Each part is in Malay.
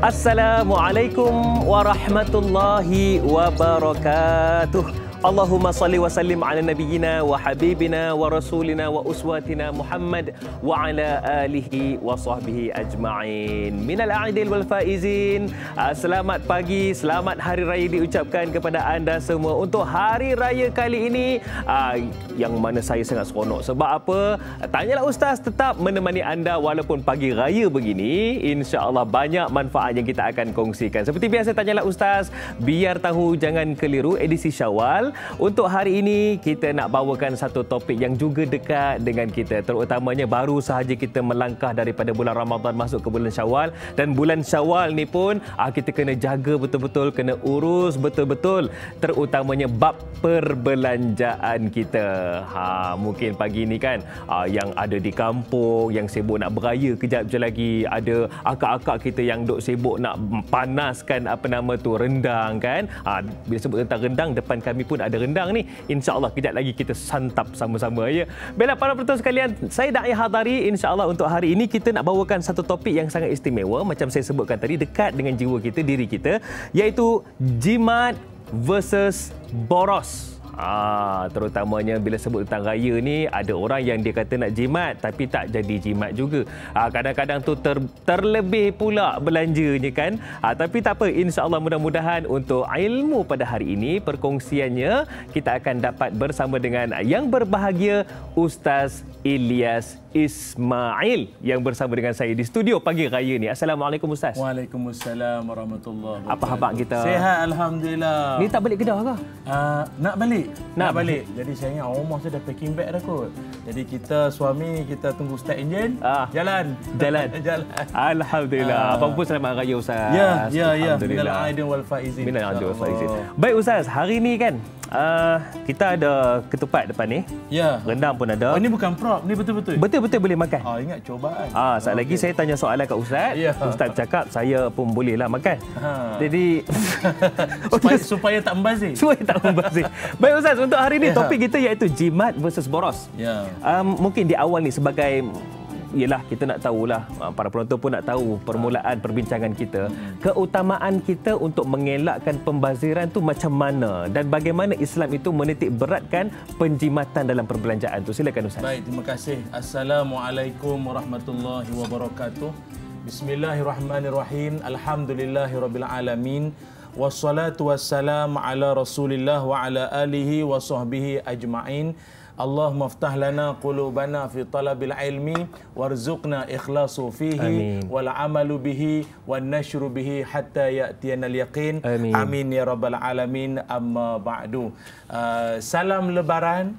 Assalamualaikum warahmatullahi wabarakatuh. Allahumma salli wa sallim ala nabiyyina wa habibina wa rasulina wa uswatina Muhammad wa ala alihi wa sahbihi ajma'in. Minal a'idil wal faizin. Selamat pagi, selamat hari raya diucapkan kepada anda semua untuk hari raya kali ini, yang mana saya sangat seronok. Sebab apa? Tanyalah Ustaz tetap menemani anda walaupun pagi raya begini. InsyaAllah banyak manfaat yang kita akan kongsikan. Seperti biasa, Tanyalah Ustaz, biar tahu jangan keliru edisi Syawal. Untuk hari ini kita nak bawakan satu topik yang juga dekat dengan kita, terutamanya baru sahaja kita melangkah daripada bulan Ramadan masuk ke bulan Syawal, dan bulan Syawal ni pun kita kena jaga betul-betul, kena urus betul-betul, terutamanya bab perbelanjaan kita. Mungkin pagi ni kan yang ada di kampung yang sibuk nak beraya, kejap je lagi ada akak-akak kita yang duk sibuk nak panaskan rendang kan. Bila sebut tentang rendang, depan kami pun ada rendang ni. InsyaAllah kejap lagi kita santap sama-sama ya. Baiklah para penonton sekalian, saya Da'i Hadari. InsyaAllah untuk hari ini kita nak bawakan satu topik yang sangat istimewa, macam saya sebutkan tadi, dekat dengan jiwa kita, diri kita, iaitu jimat versus boros. Terutamanya bila sebut tentang raya ni, ada orang yang dia kata nak jimat tapi tak jadi jimat juga. Kadang-kadang tu terlebih pula belanjanya kan. Tapi tak apa, insya-Allah mudah-mudahan untuk ilmu pada hari ini, perkongsiannya kita akan dapat bersama dengan yang berbahagia Ustaz Ilyas Ismail yang bersama dengan saya di studio pagi raya ni. Assalamualaikum Ustaz. Waalaikumsalam warahmatullahi wabarakatuh. Apa khabar kita? Sihat alhamdulillah. Ni tak balik Kedah ke? Nak balik. Jadi saya ingat rumah saya dah packing bag dah kot. Jadi kita suami kita tunggu start enjin. Jalan. Alhamdulillah. Apa pun selamat raya Ustaz. Ya. Minal aidin wal faizin. Minal aidin wal faizin. Baik Ustaz, hari ni kan kita ada ketupat depan ni. Ya. Rendang pun ada. Ini bukan prop, ni betul-betul. Betul-betul boleh makan. Ingat cobaan. Saat lagi saya tanya soalan kat Ustaz. Ya. Ustaz cakap saya pun bolehlah makan. Jadi supaya tak membazir. Baik Ustaz, untuk hari ini topik kita iaitu jimat versus boros. Ya. Mungkin di awal ni sebagai kita nak tahulah, para penonton pun nak tahu permulaan perbincangan kita, keutamaan kita untuk mengelakkan pembaziran tu macam mana dan bagaimana Islam itu menitik beratkan penjimatan dalam perbelanjaan tu. Silakan Ustaz. Baik, terima kasih. Assalamualaikum warahmatullahi wabarakatuh. Bismillahirrahmanirrahim. Alhamdulillahirabbil alamin. Wassalatu wassalamu ala Rasulillah wa ala alihi wa sahbihi ajma'in. Allahumma ftah lana qulubana fi talabil ilmi warzuqna ikhlasu fihi wal amalu bihi wan nashru bihi hatta ya'tiyana al yaqin. Amin ya rabbal alamin. Amma ba'du. Salam lebaran,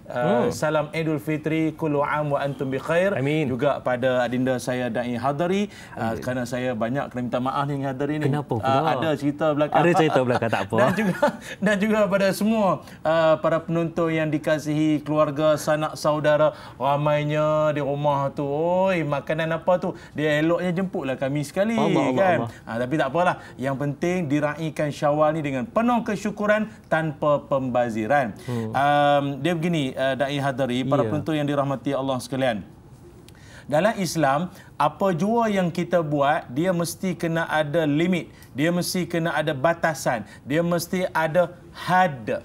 salam Idul Fitri, kullu am wa antum bi khair. Juga pada adinda saya Da'i Hadari, kerana saya banyak kena minta maaf ni Hadari ni. Kenapa pula? Ada cerita belakang. Ada cerita belakang, tak apa. Dan juga pada semua para penonton yang dikasihi keluarga, sanak saudara, ramainya di rumah tu. Oi, makanan apa tu? Dia eloknya jemputlah kami sekali kan. Tapi tak apalah. Yang penting diraikan Syawal ni dengan penuh kesyukuran tanpa pembaziran. Dia begini, Da'i Hadari, para penonton yang dirahmati Allah sekalian. Dalam Islam, apa jua yang kita buat, dia mesti kena ada limit. Dia mesti kena ada batasan. Dia mesti ada had.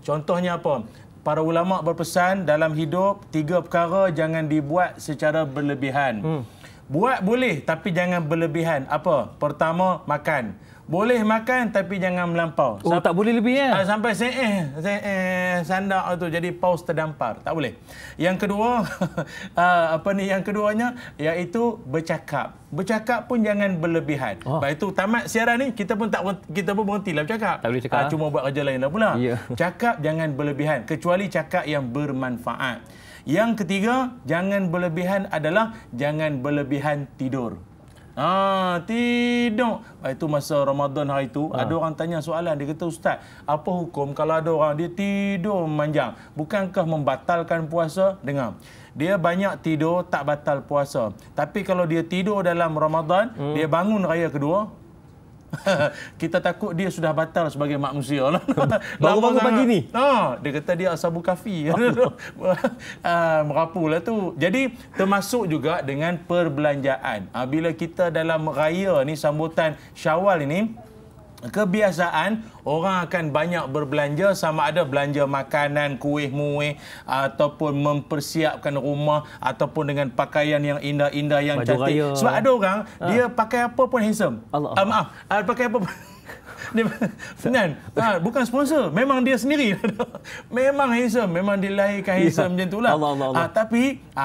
Contohnya apa? Para ulama berpesan dalam hidup, 3 perkara jangan dibuat secara berlebihan. Buat boleh tapi jangan berlebihan. Apa? Pertama, makan. Boleh makan tapi jangan melampau. Tak boleh lebih ya? Sampai sandak tu jadi paus terdampar. Tak boleh. Yang kedua, yang keduanya iaitu bercakap. Bercakap pun jangan berlebihan. Baik itu tamat siaran ni kita pun berhentilah bercakap. Tak boleh cakap. Cuma buat kerja lain lah pula. Cakap jangan berlebihan kecuali cakap yang bermanfaat. Yang ketiga, jangan berlebihan adalah jangan berlebihan tidur. Tidur. Itu masa Ramadan hari itu, ada orang tanya soalan. Dia kata, Ustaz, apa hukum kalau ada orang dia tidur memanjang? Bukankah membatalkan puasa? Dengar. Dia banyak tidur tak batal puasa. Tapi kalau dia tidur dalam Ramadan, dia bangun raya kedua, Kita takut dia sudah batal sebagai manusia lah. Baru bangun pagi ni. Dia kata dia ashabu kahfi. Merapu lah tu. Jadi termasuk juga dengan perbelanjaan. Bila kita dalam raya ni, sambutan Syawal ini, kebiasaan orang akan banyak berbelanja, sama ada belanja makanan, kuih-muih, ataupun mempersiapkan rumah, ataupun dengan pakaian yang indah-indah, yang baju cantik. raya. Sebab ada orang dia pakai apa pun handsome. Pakai apa pun kan? Bukan sponsor, memang dia sendiri. Memang handsome, memang dilahirkan handsome macam itulah. Allah.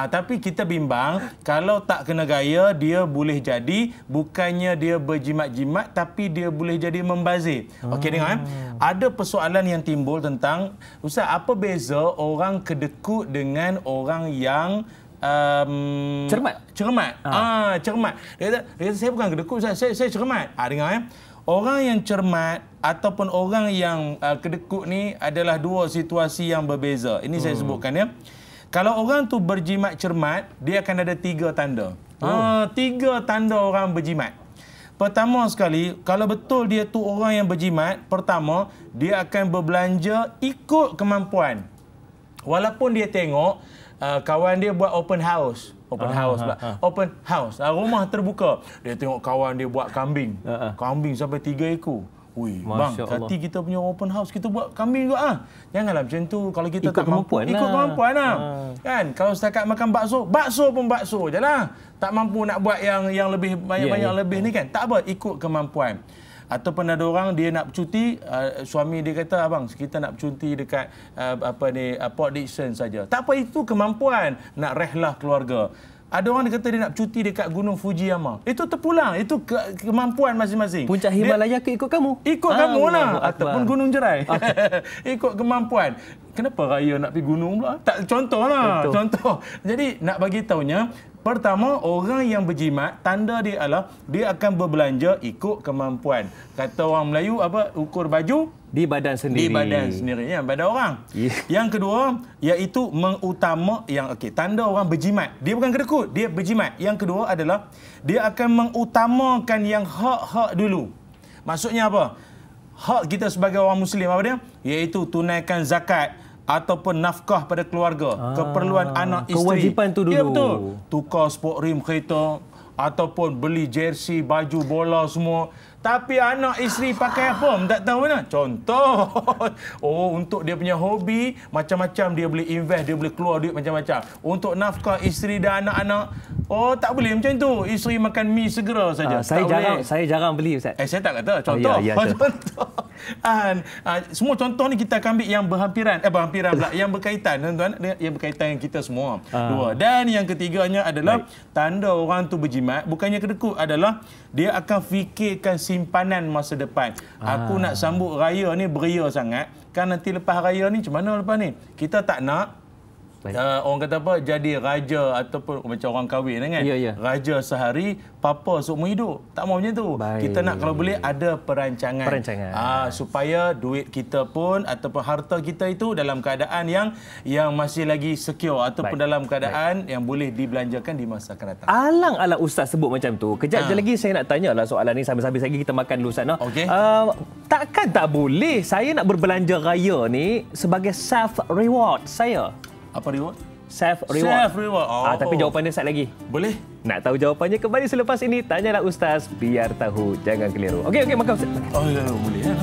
Tapi kita bimbang kalau tak kena gaya, dia boleh jadi bukannya dia berjimat-jimat, tapi dia boleh jadi membazir. Okey, dengar. Ada persoalan yang timbul tentang, Ustaz, apa beza orang kedekut dengan orang yang cermat. Cermat. Dia kata saya bukan kedekut, saya cermat. Dengar. Orang yang cermat ataupun orang yang kedekut ni adalah dua situasi yang berbeza. Ini saya sebutkan ya. Kalau orang tu berjimat cermat, dia akan ada 3 tanda. 3 tanda orang berjimat. Pertama sekali, kalau betul dia tu orang yang berjimat, pertama, dia akan berbelanja ikut kemampuan. Walaupun dia tengok kawan dia buat open house. Open house. Rumah terbuka. Dia tengok kawan dia buat kambing. Kambing sampai 3 ekor. Wih, bang, hati kita punya open house, kita buat kambing juga. Janganlah macam tu. Kalau kita ikut tak mampu, ikut kemampuan lah. Kan? Kalau setakat makan bakso pun bakso je lah. Tak mampu nak buat yang lebih banyak-banyak lebih ni kan. Tak apa, ikut kemampuan. Ataupun ada orang dia nak cuti, suami dia kata, abang kita nak cuti dekat Port Dickson saja. Tak apa, itu kemampuan. Nak rehlah keluarga. Ada orang dia kata dia nak cuti dekat Gunung Fujiyama. Itu terpulang, itu kemampuan masing-masing. Puncak Himalaya ke ikut kamu? Ikut kamu lah. Ataupun Gunung Jerai. Ikut kemampuan. Kenapa raya nak pergi gunung pula? Tak, contohlah. Contoh. Jadi nak bagi tahunya, pertama, orang yang berjimat, tanda dia adalah dia akan berbelanja ikut kemampuan. Kata orang Melayu, ukur baju di badan sendiri. Di badan sendiri, ya, badan orang. Yang kedua, iaitu tanda orang berjimat. Dia bukan kedekut, dia berjimat. Yang kedua adalah dia akan mengutamakan yang hak-hak dulu. Maksudnya apa? Hak kita sebagai orang Muslim apa dia? Iaitu tunaikan zakat ataupun nafkah pada keluarga, keperluan anak isteri. Kewajipan tu dulu. Ya, betul. Tukar sport rim kereta ataupun beli jersey, baju bola semua. Tapi anak isteri pakai apa? Tak tahu mana. Contoh. Untuk dia punya hobi, macam-macam dia boleh invest, dia boleh keluar duit macam-macam. Untuk nafkah isteri dan anak-anak, tak boleh macam tu. Isteri makan mi segera saja. Saya jarang beli, Ustaz. Saya tak kata. Contoh. Contoh. Semua contoh ni kita akan ambil yang berhampiran pula, yang berkaitan, tuan-tuan, yang berkaitan dengan kita semua. Dua. Dan yang ketiganya adalah tanda orang tu berjimat, bukannya kedekut, adalah dia akan fikirkan simpanan masa depan. Aku nak sambut raya ni beria sangat, kan nanti lepas raya ni macam mana lepas ni? Kita tak nak orang kata apa, jadi raja ataupun macam orang kahwin kan. Raja sehari, papa seumur hidup. Tak mau macam tu. Kita nak kalau boleh ada perancangan. Supaya duit kita pun ataupun harta kita itu dalam keadaan yang masih lagi secure ataupun dalam keadaan yang boleh dibelanjakan di masa akan datang. Alang-alang Ustaz sebut macam tu. Kejap je lagi saya nak tanyalah soalan ni, sambil-sambil lagi kita makan dulu Ustaz. Takkan tak boleh saya nak berbelanja raya ni sebagai self reward saya? Apa reward? Self-reward. Self-reward. Tapi jawapan dia sat lagi. Boleh? Nak tahu jawapannya kembali selepas ini. Tanyalah Ustaz, biar tahu. Jangan keliru. Okey, makan Ustaz. Boleh ya.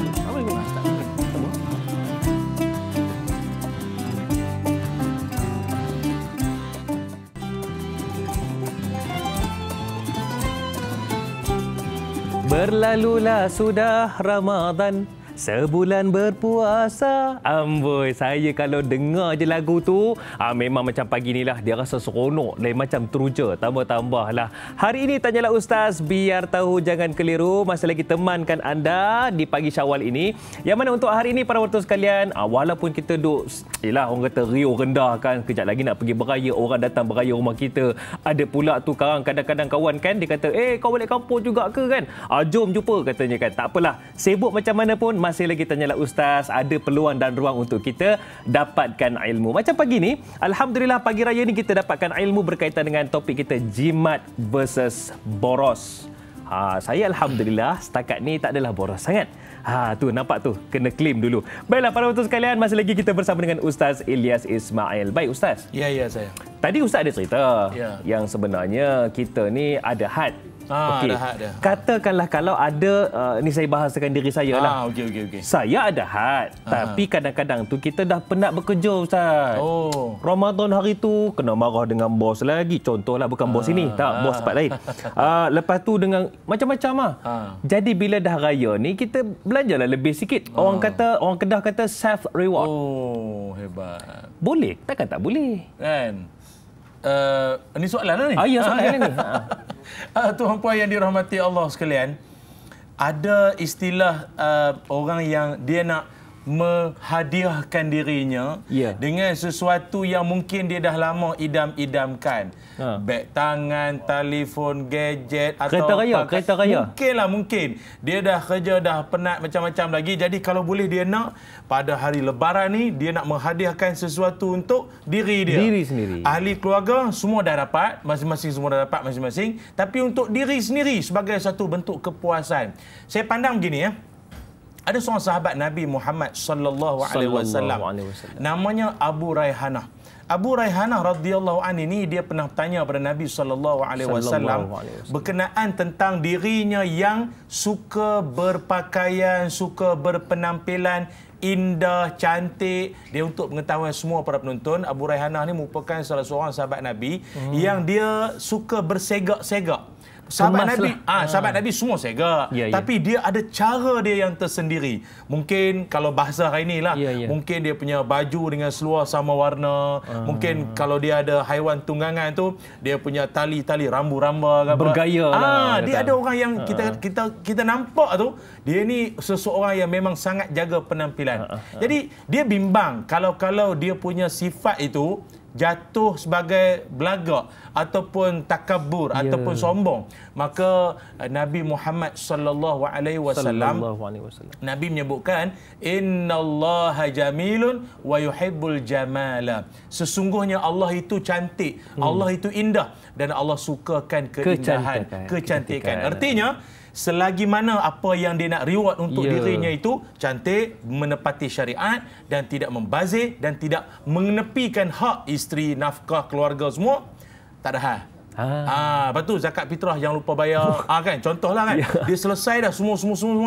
Berlalulah sudah Ramadan, sebulan berpuasa. Amboi, saya kalau dengar je lagu tu, memang macam pagi ni lah, dia rasa seronok, lain macam teruja, tambah-tambah lah. Hari ini Tanyalah Ustaz, biar tahu jangan keliru, masih lagi temankan anda di pagi Syawal ini. Yang mana untuk hari ini para warta sekalian, walaupun kita duduk, orang kata riuh rendah kan, kejap lagi nak pergi beraya, orang datang beraya rumah kita. Ada pula tu kadang-kadang kawan kan, dia kata, kau balik kampung juga ke kan? Jom jumpa katanya kan. Tak apalah, sibuk macam mana pun, masih lagi Tanyalah Ustaz, ada peluang dan ruang untuk kita dapatkan ilmu. Macam pagi ni, alhamdulillah pagi raya ni kita dapatkan ilmu berkaitan dengan topik kita, jimat versus boros. Saya alhamdulillah setakat ni tak adalah boros sangat. Tu nampak tu, kena claim dulu. Baiklah para penonton sekalian, masih lagi kita bersama dengan Ustaz Ilyas Ismail. Baik Ustaz. Ya, saya. Tadi Ustaz ada cerita Ya. yang sebenarnya kita ni ada had. Okey. Ada had dia. Katakanlah kalau ada ni saya bahasakan diri saya lah. Okey. Saya ada had, tapi kadang-kadang tu kita dah penat bekerja Ustaz. Ramadan hari tu kena marah dengan bos lagi. Contohlah bukan bos ini, tak, bos tempat lain. Lepas tu dengan macam-macam Jadi bila dah raya ni kita belanjalah lebih sikit. Orang Kedah kata self reward. Hebat. Boleh? Takkan tak boleh. Kan? Ini soalan lah ni. Ya, soalan ni. Tuan puan yang dirahmati Allah sekalian, ada istilah orang yang dia nak menghadiahkan dirinya dengan sesuatu yang mungkin dia dah lama idam-idamkan. Beg tangan, telefon, gadget atau kereta raya. Mungkin. Dia dah kerja, dah penat macam-macam lagi. Jadi kalau boleh dia nak pada hari lebaran ni, dia nak menghadiahkan sesuatu untuk diri dia. Diri sendiri. Ahli keluarga semua dah dapat, masing-masing semua dah dapat masing-masing. Tapi untuk diri sendiri sebagai satu bentuk kepuasan. Saya pandang begini ya. Ada seorang sahabat Nabi Muhammad sallallahu alaihi wasallam. Namanya Abu Raihanah. Abu Raihanah radhiyallahu anhu ini dia pernah tanya kepada Nabi sallallahu alaihi wasallam berkenaan tentang dirinya yang suka berpakaian, suka berpenampilan indah, cantik. Dia untuk pengetahuan semua para penonton, Abu Raihanah ni merupakan salah seorang sahabat Nabi yang dia suka bersegak-segak. Sahabat Nabi semua segak. Tapi dia ada cara dia yang tersendiri. Mungkin kalau bahasa hari ni lah, mungkin dia punya baju dengan seluar sama warna. Mungkin kalau dia ada haiwan tunggangan tu, dia punya tali-tali rambu-ramba. Bergaya lah. Dia ada orang yang kita nampak tu, dia ni seseorang yang memang sangat jaga penampilan. Jadi dia bimbang kalau dia punya sifat itu jatuh sebagai belagak ataupun takabur ataupun sombong, maka Nabi Muhammad sallallahu alaihi wasallam Nabi menyebutkan innallaha jamilun wa yuhibbul jamala. Sesungguhnya Allah itu cantik, Allah itu indah dan Allah sukakan keindahan, kecantikan. Artinya selagi mana apa yang dia nak reward untuk dirinya itu cantik, menepati syariat dan tidak membazir dan tidak mengenepikan hak isteri, nafkah, keluarga semua, tak ada hal. Lepas tu zakat fitrah jangan lupa bayar. Kan, contohlah kan. Dia selesai dah semua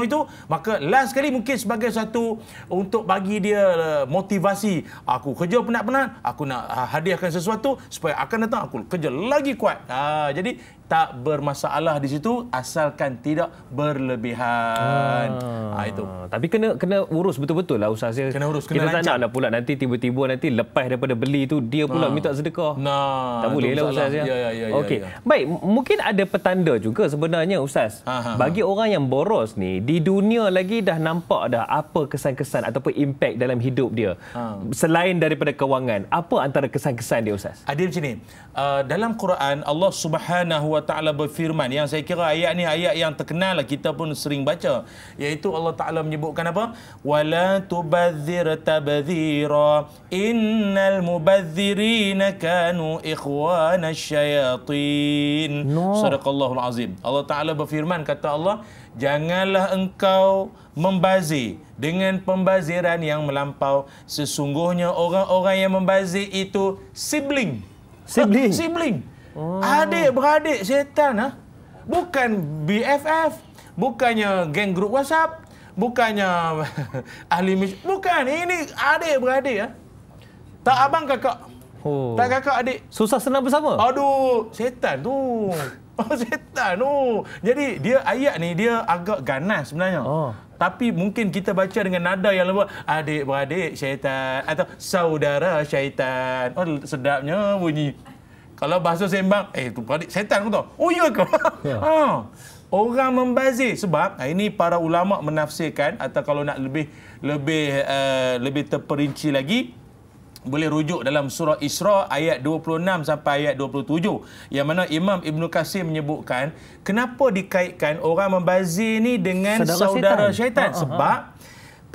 itu, maka last sekali mungkin sebagai satu untuk bagi dia motivasi. Aku kerja penat-penat, aku nak hadiahkan sesuatu supaya akan datang aku kerja lagi kuat. Jadi tak bermasalah di situ asalkan tidak berlebihan. Itu. Tapi kena urus betul-betul lah Ustaz. Kena urus, kita tak nak pula nanti tiba-tiba nanti lepas daripada beli tu dia pula minta sedekah. Tak boleh lah Ustaz ya. Okey. Baik, mungkin ada petanda juga sebenarnya Ustaz. Bagi orang yang boros ni, di dunia lagi dah nampak dah apa kesan-kesan ataupun impak dalam hidup dia. Selain daripada kewangan, apa antara kesan-kesan dia Ustaz? Ada macam ni. Dalam Quran Allah Subhanahu wa taala berfirman, yang saya kira ayat ni ayat yang terkenal lah, kita pun sering baca, iaitu Allah Taala menyebutkan apa? Wala tubadzir tabdzira innal mubadzirina kanu ikhwanasy syayatin. Sadaqallahul azim. Allah Taala berfirman, kata Allah, janganlah engkau membazir dengan pembaziran yang melampau. Sesungguhnya orang-orang yang membazir itu sibling. Adik-beradik syaitan. Bukan BFF, bukannya geng grup WhatsApp, bukannya ahli bukan, ini adik-beradik. Tak abang kakak. Tak kakak adik. Susah senang bersama. Aduh, syaitan tu. Syaitan tu. Jadi dia ayat ni dia agak ganas sebenarnya. Tapi mungkin kita baca dengan nada yang lembut, adik-beradik syaitan atau saudara syaitan. Sedapnya bunyi. Kalau bahasa sembang, tu beradik syaitan aku tahu. Oh ya ke? Orang membazir sebab ini para ulama menafsirkan, atau kalau nak lebih terperinci lagi, boleh rujuk dalam surah Isra ayat 26 sampai ayat 27, yang mana Imam Ibn Katsir menyebutkan kenapa dikaitkan orang membazir ni dengan saudara syaitan. Sebab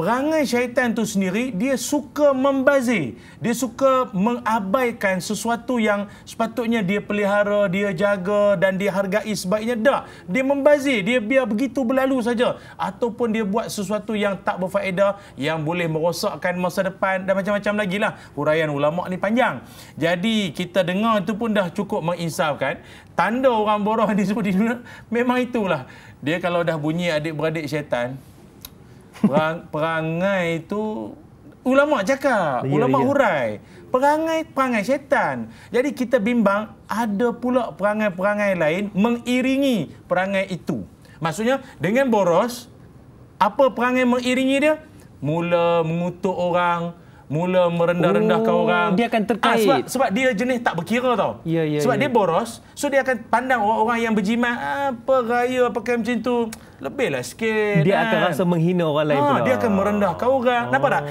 perangai syaitan tu sendiri, dia suka membazir. Dia suka mengabaikan sesuatu yang sepatutnya dia pelihara, dia jaga dan dia hargai sebaiknya. Tak. Dia membazir. Dia biar begitu berlalu saja. Ataupun dia buat sesuatu yang tak berfaedah, yang boleh merosakkan masa depan dan macam-macam lagi lah. Huraian ulama' ni panjang. Jadi kita dengar itu pun dah cukup menginsafkan. Tanda orang boros disebut di dunia, memang itulah. Dia kalau dah bunyi adik-beradik syaitan, perangai itu ulama cakap, ulama hurai, perangai syaitan. Jadi kita bimbang ada pula perangai-perangai lain mengiringi perangai itu. Maksudnya dengan boros, apa perangai mengiringi dia? Mula mengutuk orang, mula merendah-rendahkan orang. Dia akan terkait. Sebab dia jenis tak berkira tau. Sebab dia boros, so dia akan pandang orang-orang yang berjimat, apa gaya pakai macam tu, lebihlah sikit. Dia akan rasa menghina orang lain pula. Dia akan merendahkan orang. Nampak tak?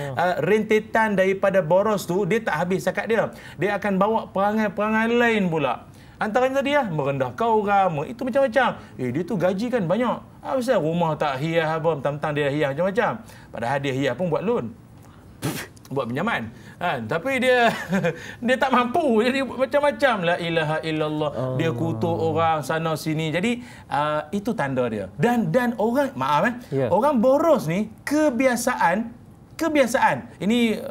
Rentetan daripada boros tu, dia tak habis cakap dia. Dia akan bawa perangai-perangai lain pula. Antaranya tadi merendahkan orang, itu macam-macam. Dia tu gaji kan banyak. Pasal rumah tak hias apa, mentang-mentang dia hias macam-macam. Padahal dia hias pun buat loan. Buat pinjaman. Tapi dia dia tak mampu. Jadi macam-macam. La ilaha illallah. Dia kutuk orang sana sini. Jadi itu tanda dia. Dan orang, maaf orang boros ni kebiasaan. Ini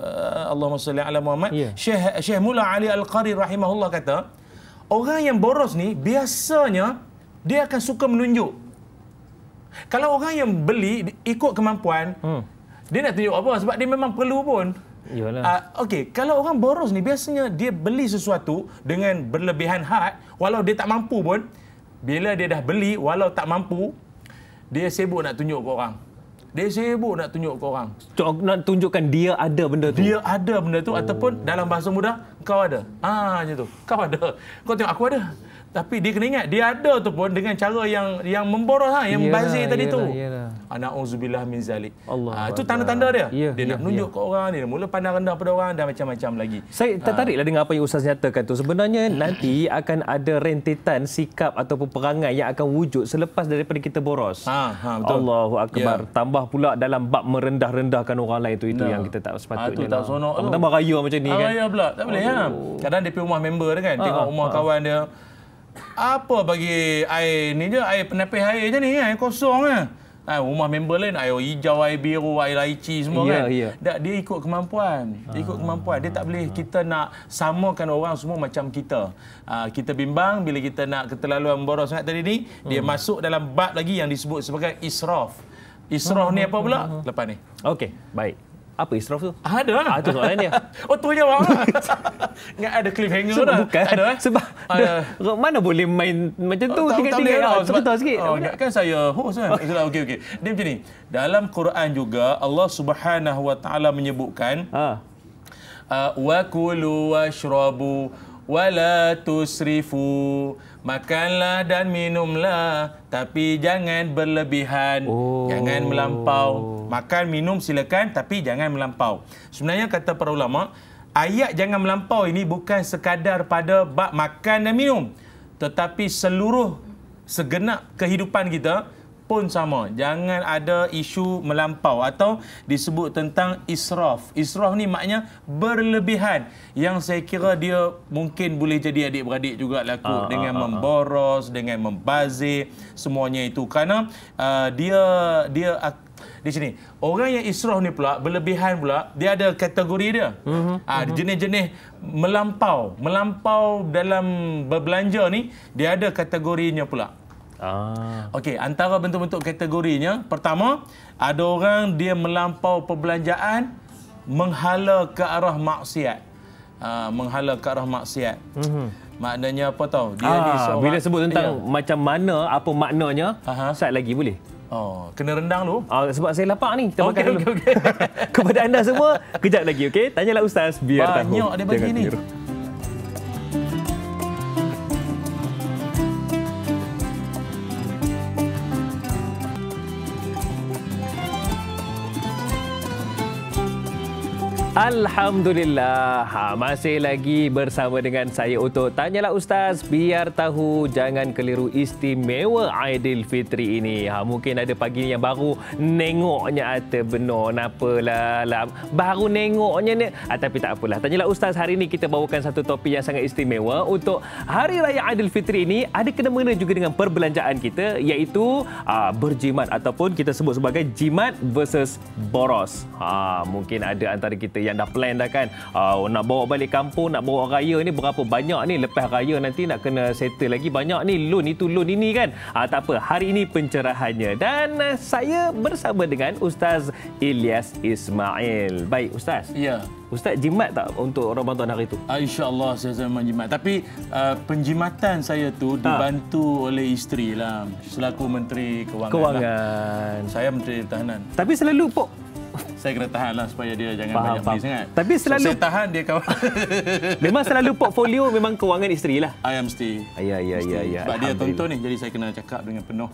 Allahumma salli ala Muhammad. Syekh Mula Ali Al-Qari rahimahullah kata, orang yang boros ni biasanya dia akan suka menunjuk. Kalau orang yang beli ikut kemampuan, dia nak tunjuk apa? Sebab dia memang perlu pun. Okey, kalau orang boros ni biasanya dia beli sesuatu dengan berlebihan had, walau dia tak mampu pun, bila dia dah beli walau tak mampu, dia sibuk nak tunjuk ke orang. Nak tunjukkan dia ada benda tu. Dia ada benda tu ataupun dalam bahasa mudah, kau ada. Macam tu. Kau ada. Kau tengok aku ada. Tapi dia kena ingat, dia ada tu pun dengan cara yang memboros, yang membazir tadi tu. Na'udzubillah min zalik. Itu tanda-tanda dia. Dia nak menunjuk ke orang, dia mula pandang rendah pada orang dan macam-macam lagi. Saya tertariklah dengan apa yang Ustaz nyatakan tu. Sebenarnya nanti akan ada rentetan sikap ataupun perangai yang akan wujud selepas daripada kita boros. Betul. Allahu akbar. Tambah pula dalam bab merendah-rendahkan orang lain itu yang kita tak sepatutnya. Itu tak seronok. Tambah raya macam ni kan. Raya pula. Tak boleh Kadang dia pergi rumah member dia kan, tengok rumah kawan dia. Apa bagi air ni je, air penapis air je ni, air kosong rumah member lain air hijau, air biru, air laici semua kan. Dia ikut kemampuan. Dia tak boleh kita nak samakan orang semua macam kita. Kita bimbang bila kita nak keterlaluan boros sangat tadi ni, dia masuk dalam bab lagi yang disebut sebagai israf. Israf ni apa pula? Lepas ni. Okey, baik. Apa israf tu? Ada. Itu soalan dia. Tu jawab. Ingat ada cliffhanger dah. Bukan. Ada. Sebab mana boleh main macam tu tinggal-tinggal. Cerita sikit. Kan saya host kan. Okey. Dia macam ni. Dalam Quran juga Allah Subhanahu wa taala menyebutkan wa kulu washrabu wala tusrifu. Makanlah dan minumlah, tapi jangan berlebihan. Jangan melampau. Makan, minum silakan, tapi jangan melampau. Sebenarnya kata para ulama, ayat jangan melampau ini bukan sekadar pada bab makan dan minum, tetapi segenap kehidupan kita pun sama. Jangan ada isu melampau atau disebut tentang israf. Israf ni maknanya berlebihan, yang saya kira dia mungkin boleh jadi adik-beradik juga laku dengan memboros, dengan membazir, semuanya itu. Kerana dia di sini orang yang israf ni pula berlebihan pula, dia ada kategori dia. Jenis-jenis melampau dalam berbelanja ni, dia ada kategorinya pula. Okey, antara bentuk-bentuk kategorinya, pertama, ada orang dia melampau perbelanjaan menghala ke arah maksiat. Maknanya apa tahu? Dia bila sebut tentang macam mana, apa maknanya, sat lagi boleh? Kena rendang dulu. Sebab saya lapar ni. Kita makan dulu. Kepada anda semua, kejap lagi, okey? Tanyalah Ustaz biar tahu. Banyak dia bagi ni. Alhamdulillah, masih lagi bersama dengan saya untuk Tanyalah Ustaz, biar tahu jangan keliru istimewa Aidilfitri ini. Mungkin ada pagi ni yang baru nengoknya atau benar napalah lah. Baru nengoknya ni, tapi tak apalah. Tanyalah Ustaz, hari ini kita bawakan satu topik yang sangat istimewa untuk Hari Raya Aidilfitri ini. Ada kena-mengena juga dengan perbelanjaan kita, iaitu berjimat ataupun kita sebut sebagai jimat versus boros. Mungkin ada antara kita yang dah plan dah kan, nak bawa balik kampung, nak bawa raya ni berapa banyak ni, lepas raya nanti nak kena settle lagi banyak ni, loan itu loan ini kan. Tak apa, hari ini pencerahannya dan saya bersama dengan Ustaz Ilyas Ismail. Baik Ustaz. Ya. Ustaz jimat tak untuk Ramadan hari itu? InsyaAllah saya memang jimat. Tapi penjimatan saya tu dibantu oleh isteri lah, selaku Menteri Kewangan. Lah. Saya Menteri Pertahanan. Tapi selalu saya kena tahan lah supaya dia jangan banyak beli sangat. Tapi selalu saya tahan dia kawan. Memang selalu portfolio memang kewangan isteri lah. I am mesti. Ya. Sebab dia tonton ni, jadi saya kena cakap dengan penuh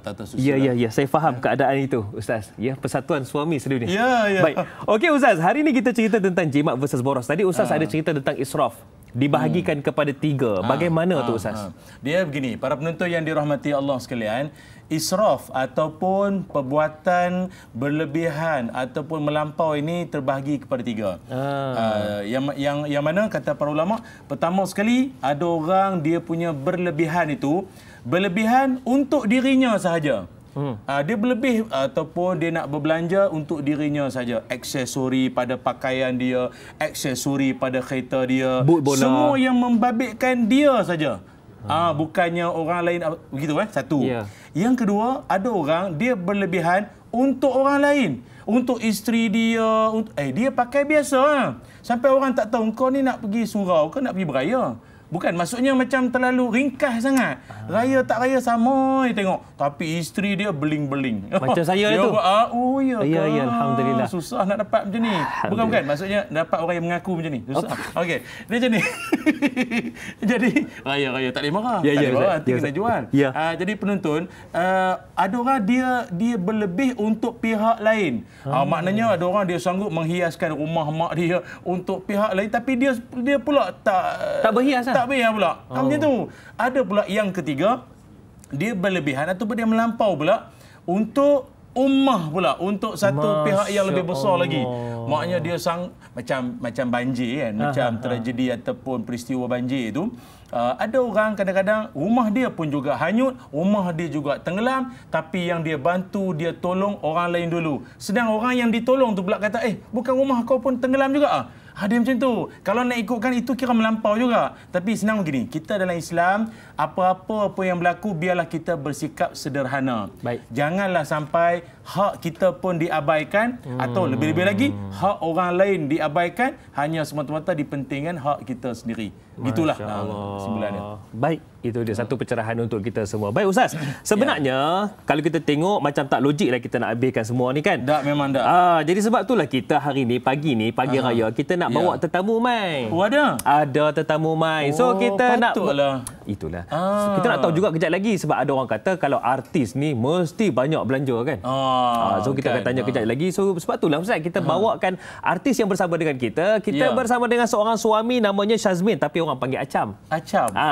tata susun. Ya. Saya faham keadaan itu, Ustaz. Ya, persatuan suami sedunia. Ya. Baik. Okey Ustaz, hari ini kita cerita tentang jimat versus boros. Tadi Ustaz ada cerita tentang israf. Dibahagikan kepada 3. Bagaimana tu Ustaz? Dia begini, para penonton yang dirahmati Allah sekalian, israf ataupun perbuatan berlebihan ataupun melampau ini terbahagi kepada 3. Yang mana kata para ulama, pertama sekali ada orang dia punya berlebihan itu berlebihan untuk dirinya sahaja. Dia berlebih ataupun dia nak berbelanja untuk dirinya saja. Aksesori pada pakaian dia, aksesori pada kereta dia, semua yang membabitkan dia saja. Bukannya orang lain begitu kan? Satu. Yang kedua, ada orang dia berlebihan untuk orang lain, untuk isteri dia, dia pakai biasa sampai orang tak tahu kau ni nak pergi surau ke nak pergi beraya. Bukan, maksudnya macam terlalu ringkas sangat. Raya tak raya sama tengok. Tapi isteri dia beling-beling. Macam saya tu. Ya, Alhamdulillah. Susah nak dapat macam ni. Bukan. Maksudnya dapat orang yang mengaku macam ni. Susah. Okey. Dia macam ni. Jadi, raya tak boleh marah. Tak boleh marah, nanti kena jual. Jadi penonton, ada orang dia berlebih untuk pihak lain. Maknanya ada orang dia sanggup menghiaskan rumah mak dia untuk pihak lain. Tapi dia pula tak berhias tak payah pula. Macam tu. Ada pula yang ketiga, dia berlebihan ataupun dia melampau pula untuk ummah pula, untuk satu pihak yang lebih besar lagi. Maknanya dia macam banjir kan, macam tragedi ataupun peristiwa banjir itu. Ada orang kadang-kadang rumah dia pun juga hanyut, rumah dia juga tenggelam, tapi yang dia bantu, dia tolong orang lain dulu. Sedang orang yang ditolong tu pula kata, bukan rumah kau pun tenggelam juga. Dia macam tu. Kalau nak ikutkan itu kira melampau juga. Tapi senang begini, kita dalam Islam, apa-apa yang berlaku biarlah kita bersikap sederhana. Baik. Janganlah sampai hak kita pun diabaikan atau lebih-lebih lagi hak orang lain diabaikan hanya semata-mata dipentingkan hak kita sendiri. Itulah kesimpulannya. Baik, itu dia satu pencerahan untuk kita semua. Baik Ustaz, sebenarnya kalau kita tengok macam tak logik lah kita nak habiskan semua ni kan. Memang tak. Jadi sebab itulah kita hari ni, pagi raya, kita nak bawa tetamu mai. Ada tetamu mai. So kita nak itulah. Kita nak tahu juga kejap lagi sebab ada orang kata kalau artis ni mesti banyak belanja kan. So kita akan tanya kejap lagi. So sebab itulah Ustaz kita bawakan artis yang bersama dengan kita. Kita bersama dengan seorang suami namanya Syazmin tapi orang panggil Acam.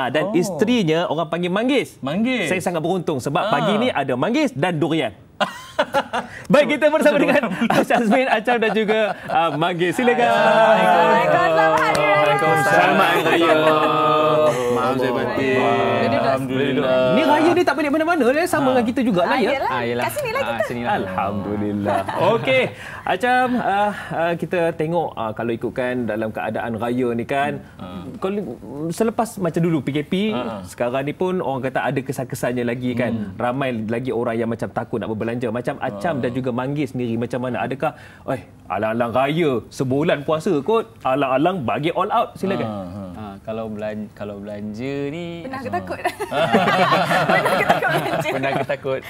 Dan isterinya orang panggil Manggis. Saya sangat beruntung sebab pagi ni ada Manggis dan durian. Baik, kita bersama dengan Syazmin, Acam dan juga Manggis. Silakan. Selamat Hari Raya. Maaf saya batin. Alhamdulillah. Ni raya ni tak balik mana-mana lah, sama dengan kita juga lah ya. Kat sinilah kita. Alhamdulillah. Okey, Acam, kita tengok kalau ikutkan dalam keadaan raya ni kan, kalau selepas macam dulu PKP, sekarang ni pun orang kata ada kesan-kesannya lagi kan. Ramai lagi orang yang macam takut nak berbelanja. Macam Acam dan juga Manggis sendiri macam mana? Adakah alang-alang raya sebulan puasa kot, alang-alang bagi all out? Silakan. Kalau belanja ni pernah ke takut? Pernah ke takut?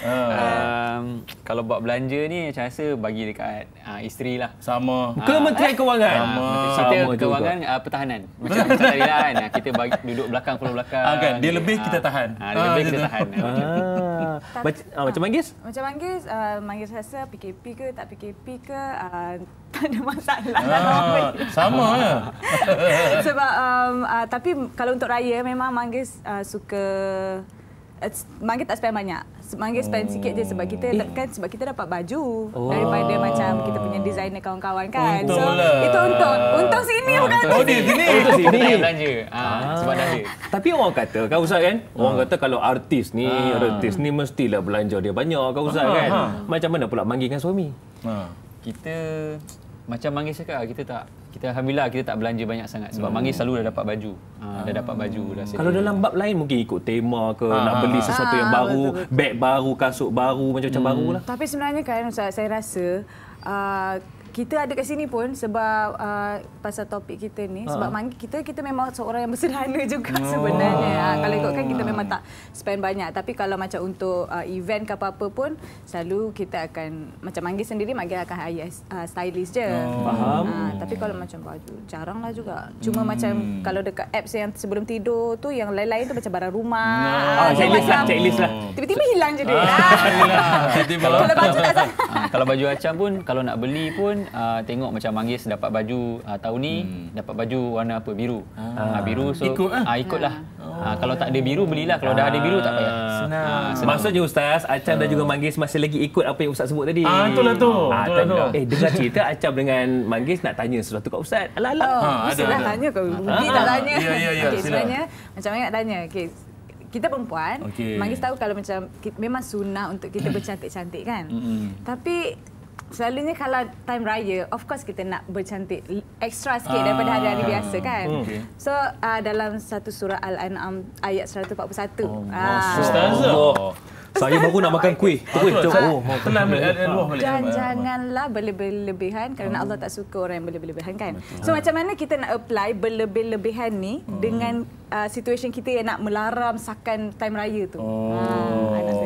Kalau buat belanja ni saya rasa bagi dekat isteri lah. Sama. Kementerian Kewangan. Kita Kewangan Pertahanan. Macam tadi lah kan. Kita duduk belakang, pulau belakang. Dia lebih kita tahan. Dia lebih kita tahan. Macam Manggis? Macam Manggis rasa PKP ke tak PKP ke tak ada masalah dalam apa. Sama ya. Sebab tapi kalau untuk raya memang Manggis suka Manggis tak spend banyak. Manggis spend sikit je sebab kita sebab kita dapat baju daripada macam kita punya designer kawan-kawan kan. Untunglah. So itu untung sini bukan Oh dia sini. Untuk Kita tak sini. payah belanja. Sebab dah ada. Tapi orang kata kan Ustaz kan, orang kata kalau artis ni mestilah belanja dia banyak kan Ustaz kan. Macam mana pula Manggis dengan suami? Kita macam Manggis cakap, kita alhamdulillah kita tak belanja banyak sangat sebab Manggis selalu dah dapat baju. Dah dapat baju dah sedia. Kalau dalam bab lain mungkin ikut tema ke, nak beli sesuatu yang baru, beg baru, kasut baru, macam-macam baru lah. Tapi sebenarnya kan Ustaz, saya rasa kita ada kat sini pun sebab pasal topik kita ni, sebab kita memang seorang yang bersederhana juga sebenarnya. Kalau ikutkan kita memang tak spend banyak, tapi kalau macam untuk event ke apa-apa pun selalu kita akan macam Manggis sendiri, Manggis akan hire stylist je. Faham. Tapi kalau macam baju jaranglah juga. Cuma macam kalau dekat apps yang sebelum tidur tu yang lain-lain tu macam barang rumah. Checklist lah. Tiba-tiba hilang je dia. Tiba-tiba. Kalau baju tak sama. Kalau baju Acam pun kalau nak beli pun tengok macam Manggis dapat baju tahun ni dapat baju warna apa, biru. Biru so ikutlah. Kalau tak ada biru belilah, kalau dah ada biru tak payah. Senang. Maksudnya Ustaz, Acam dan juga Manggis masih lagi ikut apa yang Ustaz sebut tadi. Itulah tu. Dengar cerita Acam dengan Manggis nak tanya sesuatu kat Ustaz. Alah-alah. Mestilah tanya kau. Rugi tak tanya. Ya, Sebenarnya macam mana nak tanya. Kita perempuan, Manggis tahu kalau macam memang sunnah untuk kita bercantik-cantik kan. Tapi selalunya kalau time raya, of course kita nak bercantik extra sikit daripada hari-hari biasa kan. So dalam satu surah Al-An'am ayat 141. Ustazah. Saya baru nak makan kuih. Telah luah balik. Dan janganlah berlebih-lebihan kerana Allah tak suka orang yang berlebih-lebihan kan. So macam mana kita nak apply berlebih-lebihan ni dengan situasi kita yang nak melaram sakan time raya tu.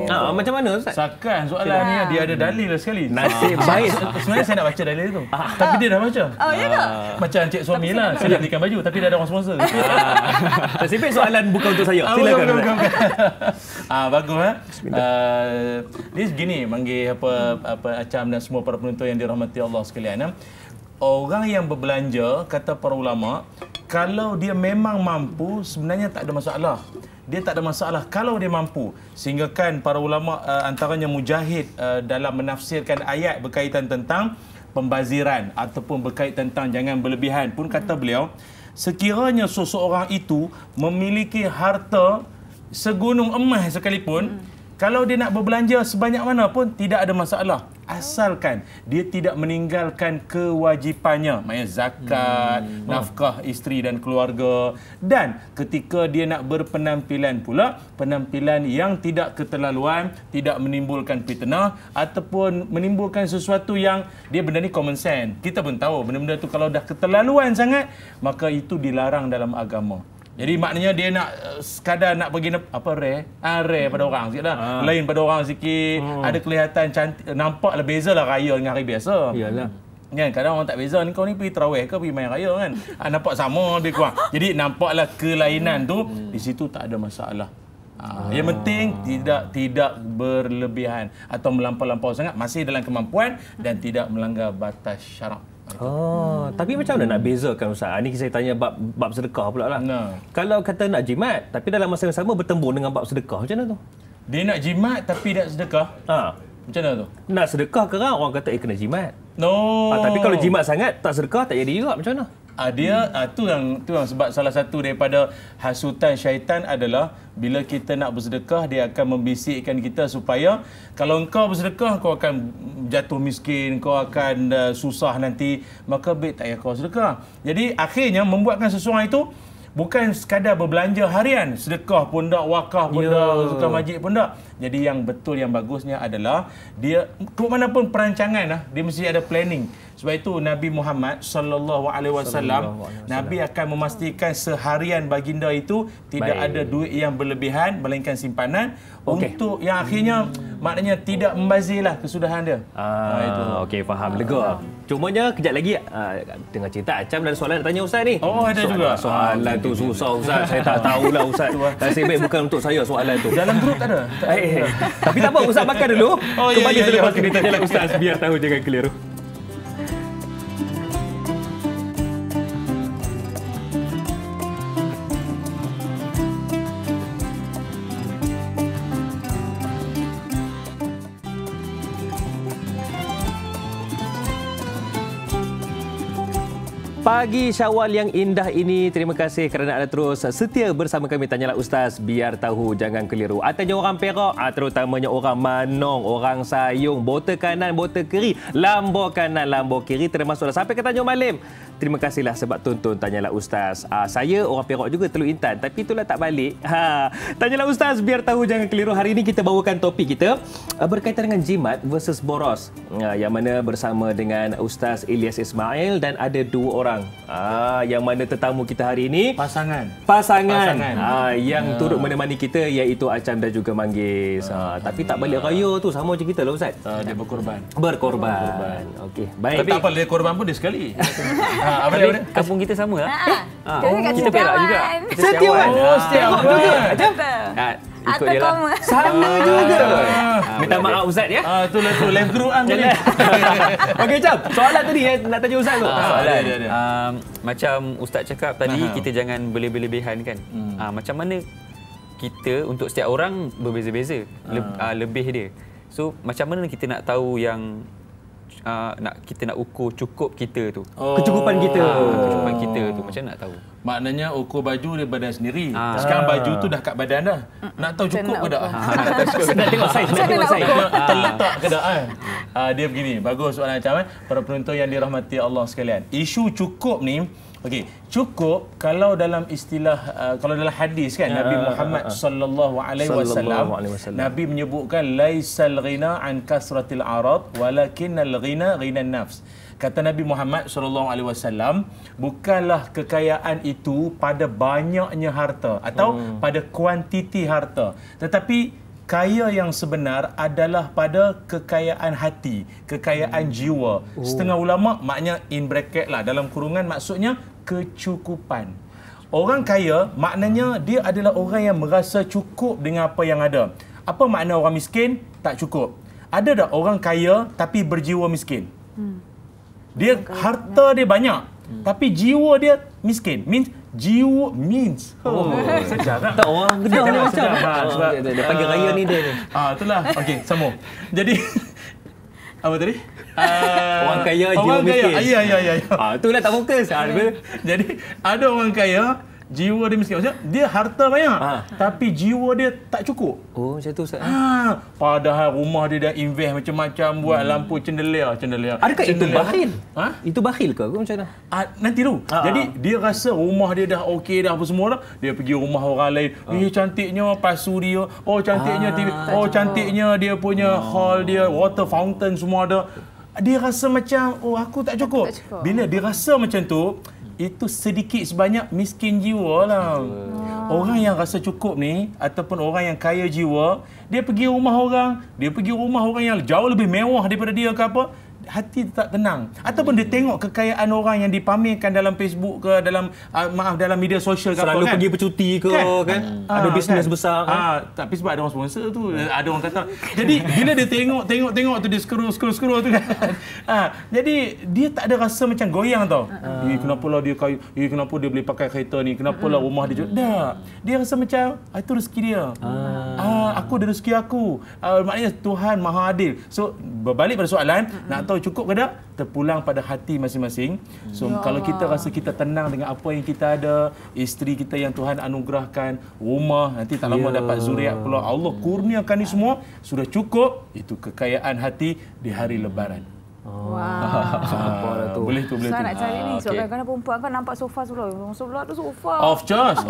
Macam mana Ustaz? Sakan soalan ni dia ada dalil sekali. Nasib baik. Sebenarnya saya nak baca dalil tu. Tapi dia dah baca. Oh ya tak? Macam Encik Suami lah. Saya nak belikan baju tapi dah ada orang sponsor. Nasib baik soalan bukan untuk saya. Silakan. Bagus ni segini Manggis apa Acam dan semua para penonton yang dirahmati Allah sekalian. Orang yang berbelanja, kata para ulama, kalau dia memang mampu sebenarnya tak ada masalah. Dia tak ada masalah kalau dia mampu. Sehingga kan para ulama antaranya Mujahid dalam menafsirkan ayat berkaitan tentang pembaziran ataupun berkaitan tentang jangan berlebihan pun kata beliau, sekiranya seseorang itu memiliki harta segunung emas sekalipun, kalau dia nak berbelanja sebanyak mana pun tidak ada masalah. Asalkan dia tidak meninggalkan kewajipannya, maksudnya zakat, nafkah isteri dan keluarga. Dan ketika dia nak berpenampilan pula, penampilan yang tidak keterlaluan, tidak menimbulkan fitnah ataupun menimbulkan sesuatu yang dia benda ni common sense. Kita pun tahu benda-benda tu kalau dah keterlaluan sangat, maka itu dilarang dalam agama. Jadi maknanya dia nak sekadar nak pergi rare pada orang sikit lah. Lain pada orang sikit, ada kelihatan cantik, nampaklah bezalah raya dengan hari biasa. Iyalah. Kan kadang orang tak beza ni, kau ni pergi tarawih ke pergi main raya kan. Nampak sama lebih kurang. Jadi nampaklah kelainan tu di situ tak ada masalah. Yang penting tidak berlebihan atau melampau-lampau sangat, masih dalam kemampuan dan tidak melanggar batas syarak. Tapi macam mana nak bezakan Ustaz? Ni saya tanya bab sedekah pula lah. Kalau kata nak jimat tapi dalam masa yang sama bertembung dengan bab sedekah, macam mana tu? Dia nak jimat tapi tak sedekah. Macam mana tu? Nak sedekah ke orang kata kena jimat. No. Tapi kalau jimat sangat tak sedekah tak jadi juga, macam mana? Tu yang sebab salah satu daripada hasutan syaitan adalah bila kita nak bersedekah, dia akan membisikkan kita supaya kalau engkau bersedekah kau akan jatuh miskin, kau akan susah nanti, maka baik tak payah kau sedekah. Jadi akhirnya membuatkan seseorang itu bukan sekadar berbelanja harian, sedekah pun tak, wakaf pun tak, sedekah majid pun tak. Jadi yang betul, yang bagusnya adalah dia ke mana pun perancangan dia mesti ada planning. Sebab itu Nabi Muhammad sallallahu alaihi wasallam, Nabi akan memastikan seharian baginda itu tidak ada duit yang berlebihan melainkan simpanan untuk yang akhirnya maknanya tidak membazirlah kesudahan dia. Itu. Okey, faham, lega. Cumanya kejap lagi tengah cerita Acam dan soalan nak tanya Ustaz ni. Ada juga. Soalan tu susah Ustaz. Saya tak tahulah Ustaz. Nasib baik bukan untuk saya soalan tu. Dalam grup tak ada. Tapi tak apa, Ustaz makan dulu. Kembali selepas kita tanya Ustaz biar tahu jangan keliru. Pagi Syawal yang indah ini, terima kasih kerana anda terus setia bersama kami. Tanyalah Ustaz, biar tahu jangan keliru. Atanya orang Perak, terutamanya orang Manong, orang Sayung, botol kanan, botol kiri, lambor kanan, lambor kiri, termasuklah sampai ke Tanjung Malim. Terima kasihlah sebab tonton Tanyalah Ustaz. Saya orang Perak juga, Teluk Intan, tapi itulah tak balik. Tanyalah Ustaz, biar tahu jangan keliru. Hari ini kita bawakan topik kita berkaitan dengan jimat versus boros. Yang mana bersama dengan Ustaz Ilyas Ismail dan ada dua orang. Yang mana tetamu kita hari ini Pasangan. Yang turut menemani kita iaitu Acam dan juga Manggis. Tapi tak balik raya tu sama macam kita lah Ustaz. Dia berkorban. Okey, baik. Tapi tak apa, dia korban pun dia sekali. Apa Tapi dia? kampung kita sama lah. Kita Perak juga. Setiawan. Setiawan. Ikut dia lah. Sama juga. Minta maaf Ustaz ya. Itulah tu lem keruan tadi. Okey, Cam. Soalan tadi nak tanya Ustaz tu. Soalan. Macam Ustaz cakap tadi, kita jangan berlebih-lebihan kan. Macam mana kita, untuk setiap orang berbeza-beza lebih dia. So macam mana kita nak tahu yang kita nak ukur cukup kita tu. Kecukupan kita. Kecukupan kita tu macam mana nak tahu? Maknanya ukur baju dia badan sendiri. Sekarang baju tu dah kat badan dah. Nak tahu cukup ke tak? Nak tengok saiz, Terletak ke tak? Dia begini. Bagus soalan Acam. Para penonton yang dirahmati Allah sekalian. Isu cukup ni, okey, cukup kalau dalam istilah kalau dalam hadis kan Nabi Muhammad sallallahu alaihi wasallam Nabi menyebutkan laisal ghina an kasratil arad walakinnal ghina ghinan nafs. Kata Nabi Muhammad SAW, bukanlah kekayaan itu pada banyaknya harta atau pada kuantiti harta, tetapi kaya yang sebenar adalah pada kekayaan hati, kekayaan jiwa. Setengah ulama maknanya in bracket lah, dalam kurungan maksudnya kecukupan. Orang kaya maknanya dia adalah orang yang merasa cukup dengan apa yang ada. Apa makna orang miskin? Tak cukup. Ada tak orang kaya tapi berjiwa miskin? Dia harta dia banyak tapi jiwa dia miskin. Jiwa means. Sejarah. Tak orang Kedah ni macam. Sebab dia panggil raya ni dia ni. Itulah. Okey, sambung. Jadi apa tadi? Orang kaya jiwa miskin. Ya. Itulah tak fokus. Jadi ada orang kaya jiwa dia miskin. Maksudnya dia harta banyak tapi jiwa dia tak cukup. Macam tu Ustaz. Padahal rumah dia dah invest macam-macam, buat lampu cendela. Adakah itu bakhil? Itu bakhil ke macam mana? Nanti tu. Jadi dia rasa rumah dia dah okey dah apa semua dah. Dia pergi rumah orang lain. Cantiknya pasu dia. Cantiknya TV. Cantiknya dia punya hall dia, water fountain semua ada. Dia rasa macam aku tak cukup. Bila dia rasa macam tu, itu sedikit sebanyak miskin jiwa lah. Orang yang rasa cukup ni ataupun orang yang kaya jiwa, dia pergi rumah orang yang jauh lebih mewah daripada dia ke apa, hati tak tenang. Ataupun dia tengok kekayaan orang yang dipamerkan dalam Facebook ke, dalam dalam media sosial ke selalu apa, kan? Pergi bercuti ke kan? Ada bisnes besar kan? Tapi sebab ada orang sponsor tu, ada orang kata. Jadi bila dia tengok tu, dia scroll tu kan. Jadi dia tak ada rasa macam goyang tau. Kenapa lah dia kaya, kenapa dia boleh pakai kereta ni, kenapa lah rumah dia. Dia rasa macam itu rezeki dia. Aku ada rezeki aku. Maknanya Tuhan Maha Adil. So berbalik pada soalan, nak tahu cukup ke tak? Terpulang pada hati masing-masing. So kalau kita rasa kita tenang dengan apa yang kita ada, isteri kita yang Tuhan anugerahkan, rumah, nanti tak lama dapat zuriat pula, Allah kurniakan ni semua, sudah cukup. Itu kekayaan hati di hari Lebaran. Boleh tu. Saya nak cari ni sebab kadang-kadang perempuan kan nampak sofa sebelah. Sebelah tu sofa. Of course.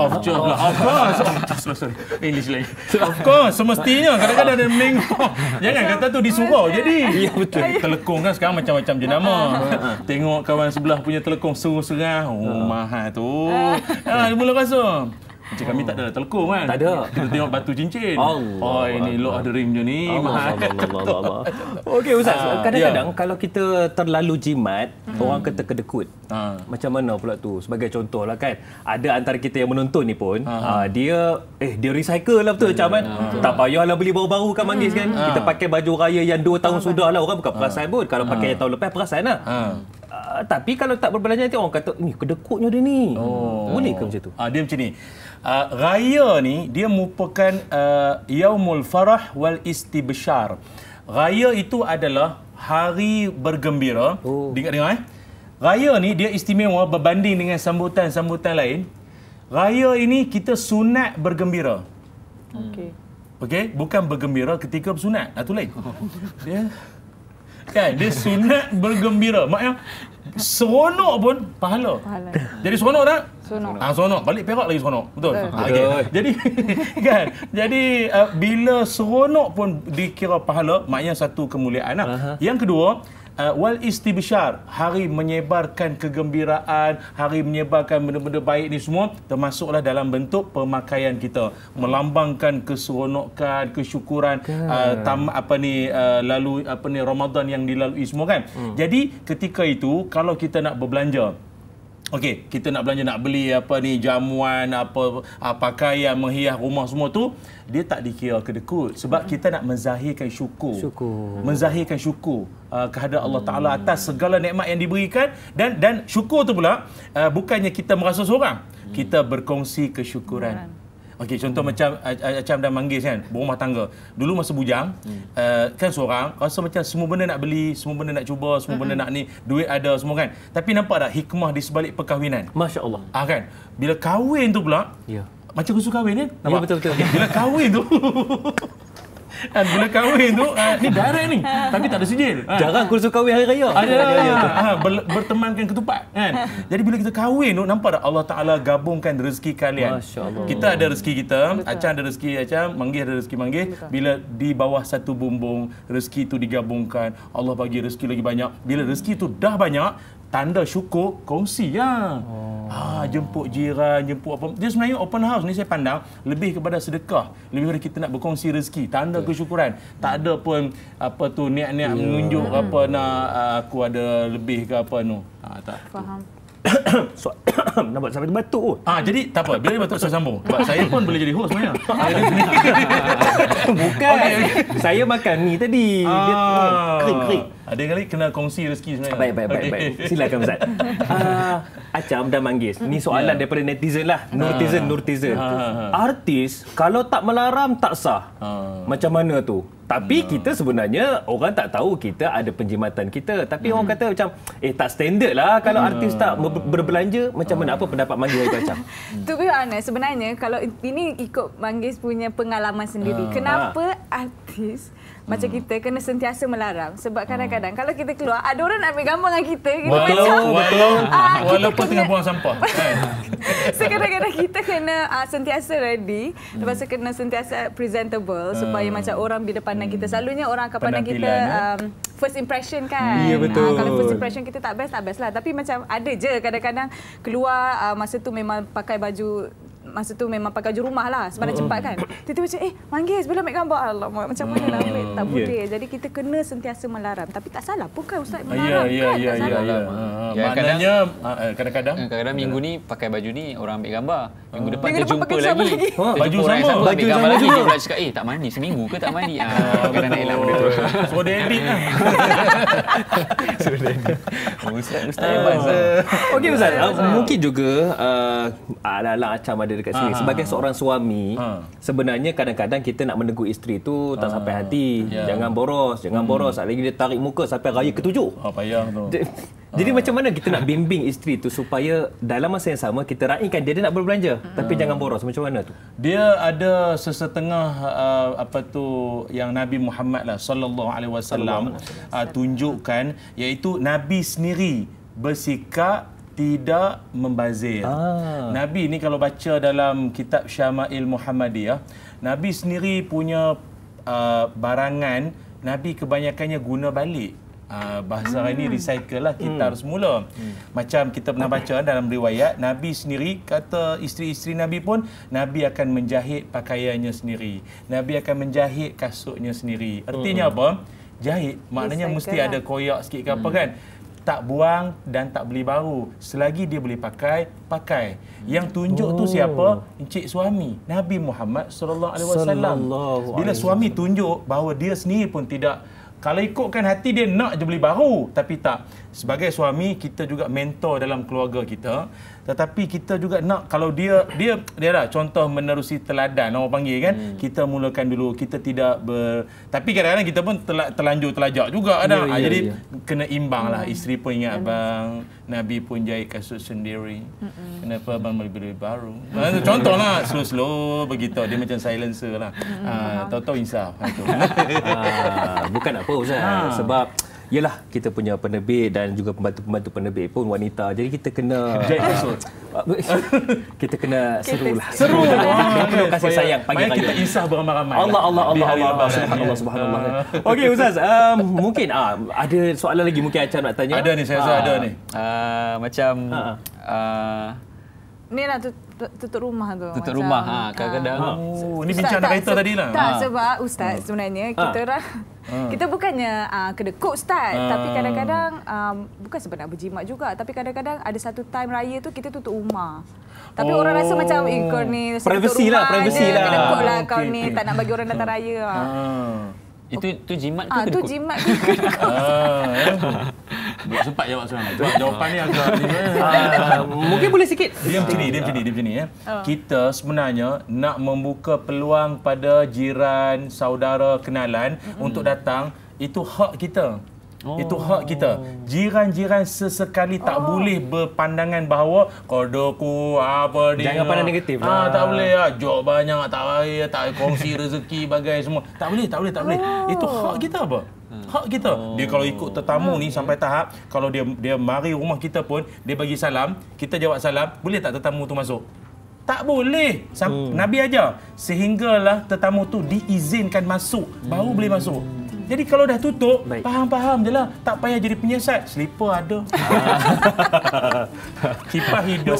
Sorry. English lagi. Of course, semestinya kadang-kadang ada menengok. Jangan kata tu disuruh. Jadi telekong kan sekarang macam-macam jenama. Tengok kawan sebelah punya telekong serang. Mahal tu. Mula rasa macam kami tak ada telekong kan? Tak ada. Kita tengok batu cincin. Ini lock ada ring macam ni. Okey Ustaz, kadang-kadang kalau kita terlalu jimat, orang kata kedekut. Macam mana pula tu? Sebagai contoh lah kan, ada antara kita yang menonton ni pun, dia recycle lah betul macam kan? Tak payahlah beli baru-baru kan Manggis kan? Kita pakai baju raya yang 2 tahun sudah lah, orang bukan perasan pun. Kalau pakai yang tahun lepas perasan lah. Tapi kalau tak berbelanja nanti orang kata, ni kedekutnya dia ni. Boleh ke macam tu? Dia macam ni. Raya ni dia merupakan yaumul farah wal istibsyar. Raya itu adalah hari bergembira. Dengar Raya ni dia istimewa berbanding dengan sambutan-sambutan lain. Raya ini kita sunat bergembira. Okey, bukan bergembira ketika bersunat. Itu lain. Dia sunat bergembira. Maknanya seronok pun pahala. Jadi seronok tak? Seronok. Seronok. Balik Perak lagi seronok. Betul? Okay. Jadi kan. Jadi bila seronok pun dikira pahala, maknanya satu kemuliaan lah. Yang kedua, wal istibsyar, hari menyebarkan kegembiraan, hari menyebarkan benda-benda baik ni semua termasuklah dalam bentuk pemakaian kita, melambangkan keseronokan, kesyukuran lalu Ramadan yang dilalui semua kan. Jadi ketika itu kalau kita nak berbelanja, okey, kita nak belanja, nak beli jamuan, pakaian, menghias rumah semua tu, dia tak dikira kedekut sebab kita nak menzahirkan syukur. Menzahirkan syukur kehadrat Allah Taala atas segala nikmat yang diberikan, dan syukur tu pula bukannya kita merasa seorang, kita berkongsi kesyukuran. Okey, contoh macam Acam dan Manggis kan, berumah tangga. Dulu masa bujang, kan seorang, rasa macam semua benda nak beli, semua benda nak cuba, semua benda nak ni, duit ada semua kan. Tapi nampak tak hikmah di sebalik perkahwinan? Masya Allah. Kan? Bila kahwin tu pula, macam kursus kahwin kan? Ya, betul-betul. Bila kahwin tu, bila kahwin tu, ni direct ni, tapi tak ada sijil. Jarang kursus kahwin hari raya. Ada. Bertemankan ketupat kan. Jadi bila kita kahwin tu, nampak tak Allah Taala gabungkan rezeki kalian. Masya-Allah. Kita ada rezeki kita, Acam ada rezeki Acam, Manggis ada rezeki Manggis. Bila di bawah satu bumbung, rezeki tu digabungkan, Allah bagi rezeki lagi banyak. Bila rezeki tu dah banyak, tanda syukur, kongsi ya. Jemput jiran, jemput apa. Dia sebenarnya open house ni saya pandang lebih kepada sedekah, lebih kepada kita nak berkongsi rezeki, tanda kesyukuran. Tak ada pun niat-niat menunjuk aku ada lebih ke apa no. Tak. Faham. Nampak sampai batuk pun. Jadi tak apa, bila batuk saya sambung. Sebab saya pun boleh jadi host sebenarnya. Bukan. Saya makan ni tadi. Dia kering-kering. Ada kali kena kongsi rezeki sebenarnya. Baik. Silakan Ustaz. Acam dan Manggis. Ni soalan daripada netizen lah. Nurtizen. Artis kalau tak melaram tak sah. Macam mana tu? Tapi kita sebenarnya orang tak tahu kita ada penjimatan kita. Tapi orang kata macam tak standard lah kalau artis tak berbelanja. Macam mana? Apa pendapat Manggis itu Acam? To be honest, sebenarnya kalau ini ikut Manggis punya pengalaman sendiri. Kenapa artis macam kita kena sentiasa melarang? Sebab kadang-kadang kalau kita keluar, ada orang nak ambil gambar dengan kita. Betul. Walaupun tengah buang sampah. So kadang-kadang kita kena sentiasa ready. Lepas tu kena sentiasa presentable supaya macam orang bila pandang kita. Selalunya orang akan pandang kita first impression kan. Ya, betul. Kalau first impression kita tak best lah. Tapi macam ada je kadang-kadang keluar masa tu memang pakai baju rumah lah sebab nak cepat kan. Tiba-tiba macam Manggis boleh ambil gambar. Alamak, macam mana nak ambil? Tak boleh. Jadi kita kena sentiasa melarang. Tapi tak salah pun kan Ustaz melarang kan? Tak salah. Maknanya kadang-kadang minggu ni pakai baju ni orang ambil gambar. Minggu depan terjumpa lagi. Baju orang yang sama. ambil gambar lagi. Dia pula cakap, tak mandi seminggu ke tak mandi? Kadang nak elak benda tu. So dia edit lah. Ustaz hebat. Okey Ustaz, mungkin juga ala-ala Acam ada dekat sini. Sebagai seorang suami, sebenarnya kadang-kadang kita nak menegur isteri tu tak sampai hati. Jangan boros. Saat lagi dia tarik muka sampai raya ke-7. Payah tu. Jadi macam mana kita nak bimbing isteri tu supaya dalam masa yang sama kita raikan dia nak berbelanja tapi jangan boros. Macam mana tu? Dia ada sesetengah yang Nabi Muhammad sallallahu alaihi wasallam tunjukkan, iaitu Nabi sendiri bersikap tidak membazir. Nabi ni kalau baca dalam kitab Syama'il Muhammadiyah, Nabi sendiri punya barangan, Nabi kebanyakannya guna balik. Bahasa hari ni recycle lah, kita harus mula. Macam kita pernah baca dalam riwayat, Nabi sendiri kata isteri-isteri Nabi pun, Nabi akan menjahit pakaiannya sendiri. Nabi akan menjahit kasutnya sendiri. Artinya apa? Jahit maknanya mesti ada koyak sikit ke apa kan. Tak buang dan tak beli baru. Selagi dia boleh pakai. Yang tunjuk tu siapa? Encik suami, Nabi Muhammad sallallahu alaihi wasallam. Bila suami tunjuk bahawa dia sendiri pun tidak, kalau ikutkan hati dia nak je beli baru, tapi tak. Sebagai suami kita juga mentor dalam keluarga kita, tetapi kita juga nak, kalau dia lah contoh menerusi teladan orang panggil kan, kita mulakan dulu, kita tidak tapi kadang-kadang kita pun terlanjur terlajak juga ada. Jadi kena imbang lah. Isteri pun ingat abang, Nabi pun jahit kasut sendiri. Kenapa abang beli baru? Contohlah, slow-slow begitu. Dia macam silencer lah. Tahu-tahu insaf. Bukan apa Ustaz. Sebab yelah, kita punya penerbit dan juga pembantu-pembantu penerbit pun wanita. Jadi kita kena kita kena serulah. Seru. Penuh kasih sayang pagi raya. Kita insaf beramai-ramai. Allah di hari Lebaran. Subhanallah. Okey Ustaz, mungkin ada soalan lagi mungkin Acam nak tanya. Ada ni, saya rasa ada ni. Macam Ni lah tutup rumah tu. tutup Macam, rumah. Kadang-kadang Ni bincang nak kata tadi lah. Tak, sebab Ustaz sebenarnya kita orang kita bukannya kedekut Ustaz, tapi kadang-kadang bukan sebab nak berjimat juga, tapi kadang-kadang ada satu time raya tu kita tutup rumah. Tapi orang rasa macam kau ni privacy lah, kedekut lah kau ni, tak nak bagi orang datang raya. itu jimat ke Tu kedekut? jimat ke kedekut? Sempat jawab soalan. Jawapan ni agak mungkin boleh sikit. Dia macam ni ya. Kita sebenarnya nak membuka peluang pada jiran, saudara, kenalan untuk datang, itu hak kita. Itu hak kita. Jiran-jiran sesekali tak boleh berpandangan bahawa kodoku apa dia. Jangan pandang negatif. Tak boleh lah. Jok banyak, tak baik, tak kongsi rezeki bagai semua. Tak boleh. Itu hak kita apa? Hak kita. Dia kalau ikut tetamu ni sampai tahap kalau dia mari rumah kita pun dia bagi salam, kita jawab salam, boleh tak tetamu tu masuk? Tak boleh. Nabi ajar sehinggalah tetamu tu diizinkan masuk baru boleh masuk. Jadi kalau dah tutup, faham-faham je lah. Tak payah jadi penyiasat. Slipper ada. Kipas hidup.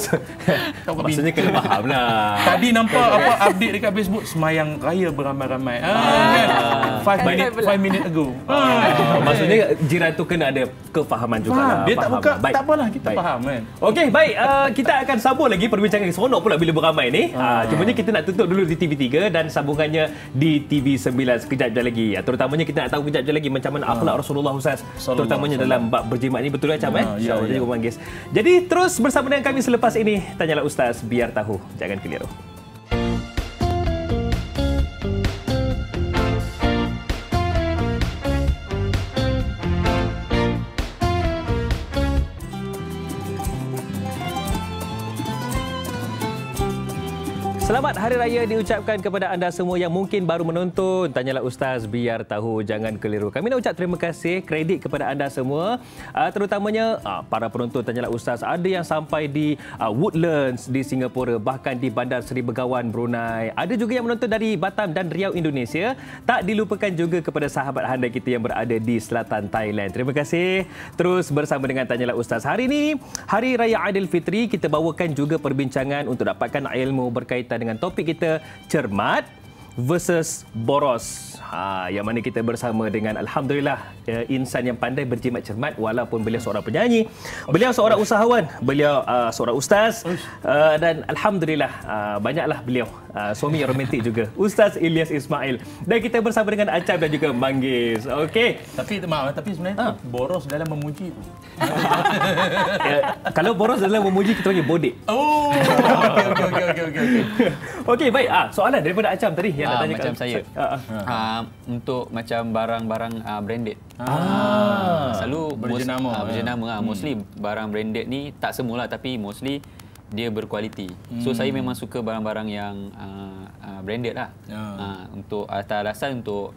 Maksudnya kena faham lah. Tadi nampak update dekat Facebook, semayang raya beramai-ramai. Kan? 5 minute ago. Maksudnya jiran tu kena ada kefahaman juga lah. Dia tak buka, Baik. tak apalah, kita faham kan. Okey, baik. Kita akan sambung lagi perbincangan seronok pula bila beramai ni. Cumanya kita nak tutup dulu di TV3 dan sambungannya di TV9 sekejap je lagi. Terutamanya kita nak tahu kejap je lagi macam mana akhlak Rasulullah Ustaz. Terutamanya dalam bab berjimat ni, betul macam InsyaAllah juga manggis. Jadi terus bersama dengan kami selepas ini. Tanyalah Ustaz, biar tahu. Jangan keliru. Selamat Hari Raya diucapkan kepada anda semua yang mungkin baru menonton. Tanyalah Ustaz, biar tahu, jangan keliru. Kami nak ucap terima kasih, kredit kepada anda semua. Terutamanya para penonton Tanyalah Ustaz. Ada yang sampai di Woodlands di Singapura, bahkan di Bandar Seri Begawan, Brunei. Ada juga yang menonton dari Batam dan Riau, Indonesia. Tak dilupakan juga kepada sahabat handai kita yang berada di selatan Thailand. Terima kasih. Terus bersama dengan Tanyalah Ustaz. Hari ini, Hari Raya Aidilfitri, kita bawakan juga perbincangan untuk dapatkan ilmu berkaitan dengan topik kita, cermat versus boros. Yang mana kita bersama dengan alhamdulillah insan yang pandai berjimat cermat, walaupun beliau seorang penyanyi, beliau seorang usahawan, beliau seorang ustaz, dan alhamdulillah banyaklah beliau suami yang romantik juga, Ustaz Ilyas Ismail. Dan kita bersama dengan Acam dan juga Manggis. Okey. Tapi sebenarnya boros dalam memuji tu. Kalau boros dalam memuji kita panggil bodek. Okey. Okey, baik. Soalan daripada Acam tadi yang nak tanya macam saya. Untuk macam barang-barang branded. Selalu berjenama mostly barang branded ni, tak semualah tapi mostly dia berkualiti. So saya memang suka barang-barang yang branded lah. Untuk atas alasan untuk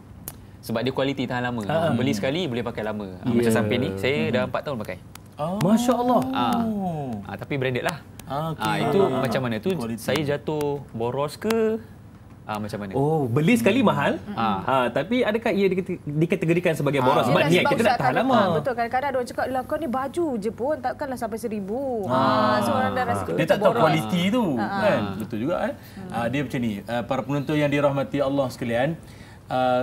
sebab dia kualiti tahan lama. Beli sekali boleh pakai lama. Macam sampai ni saya dah 4 tahun pakai. Masya-Allah. Tapi branded lah. Itu macam mana tu quality. Saya jatuh boros ke macam mana? Beli sekali mahal. Tapi adakah ia dikategorikan sebagai boros? Sebab niat kita nak tahan lama. Betul, kadang-kadang ada orang cakap, lah kau ni baju je pun takkanlah sampai 1,000. So orang dah rasa dia tak tahu kualiti tu kan. Betul juga dia macam ni. Para penonton yang dirahmati Allah sekalian,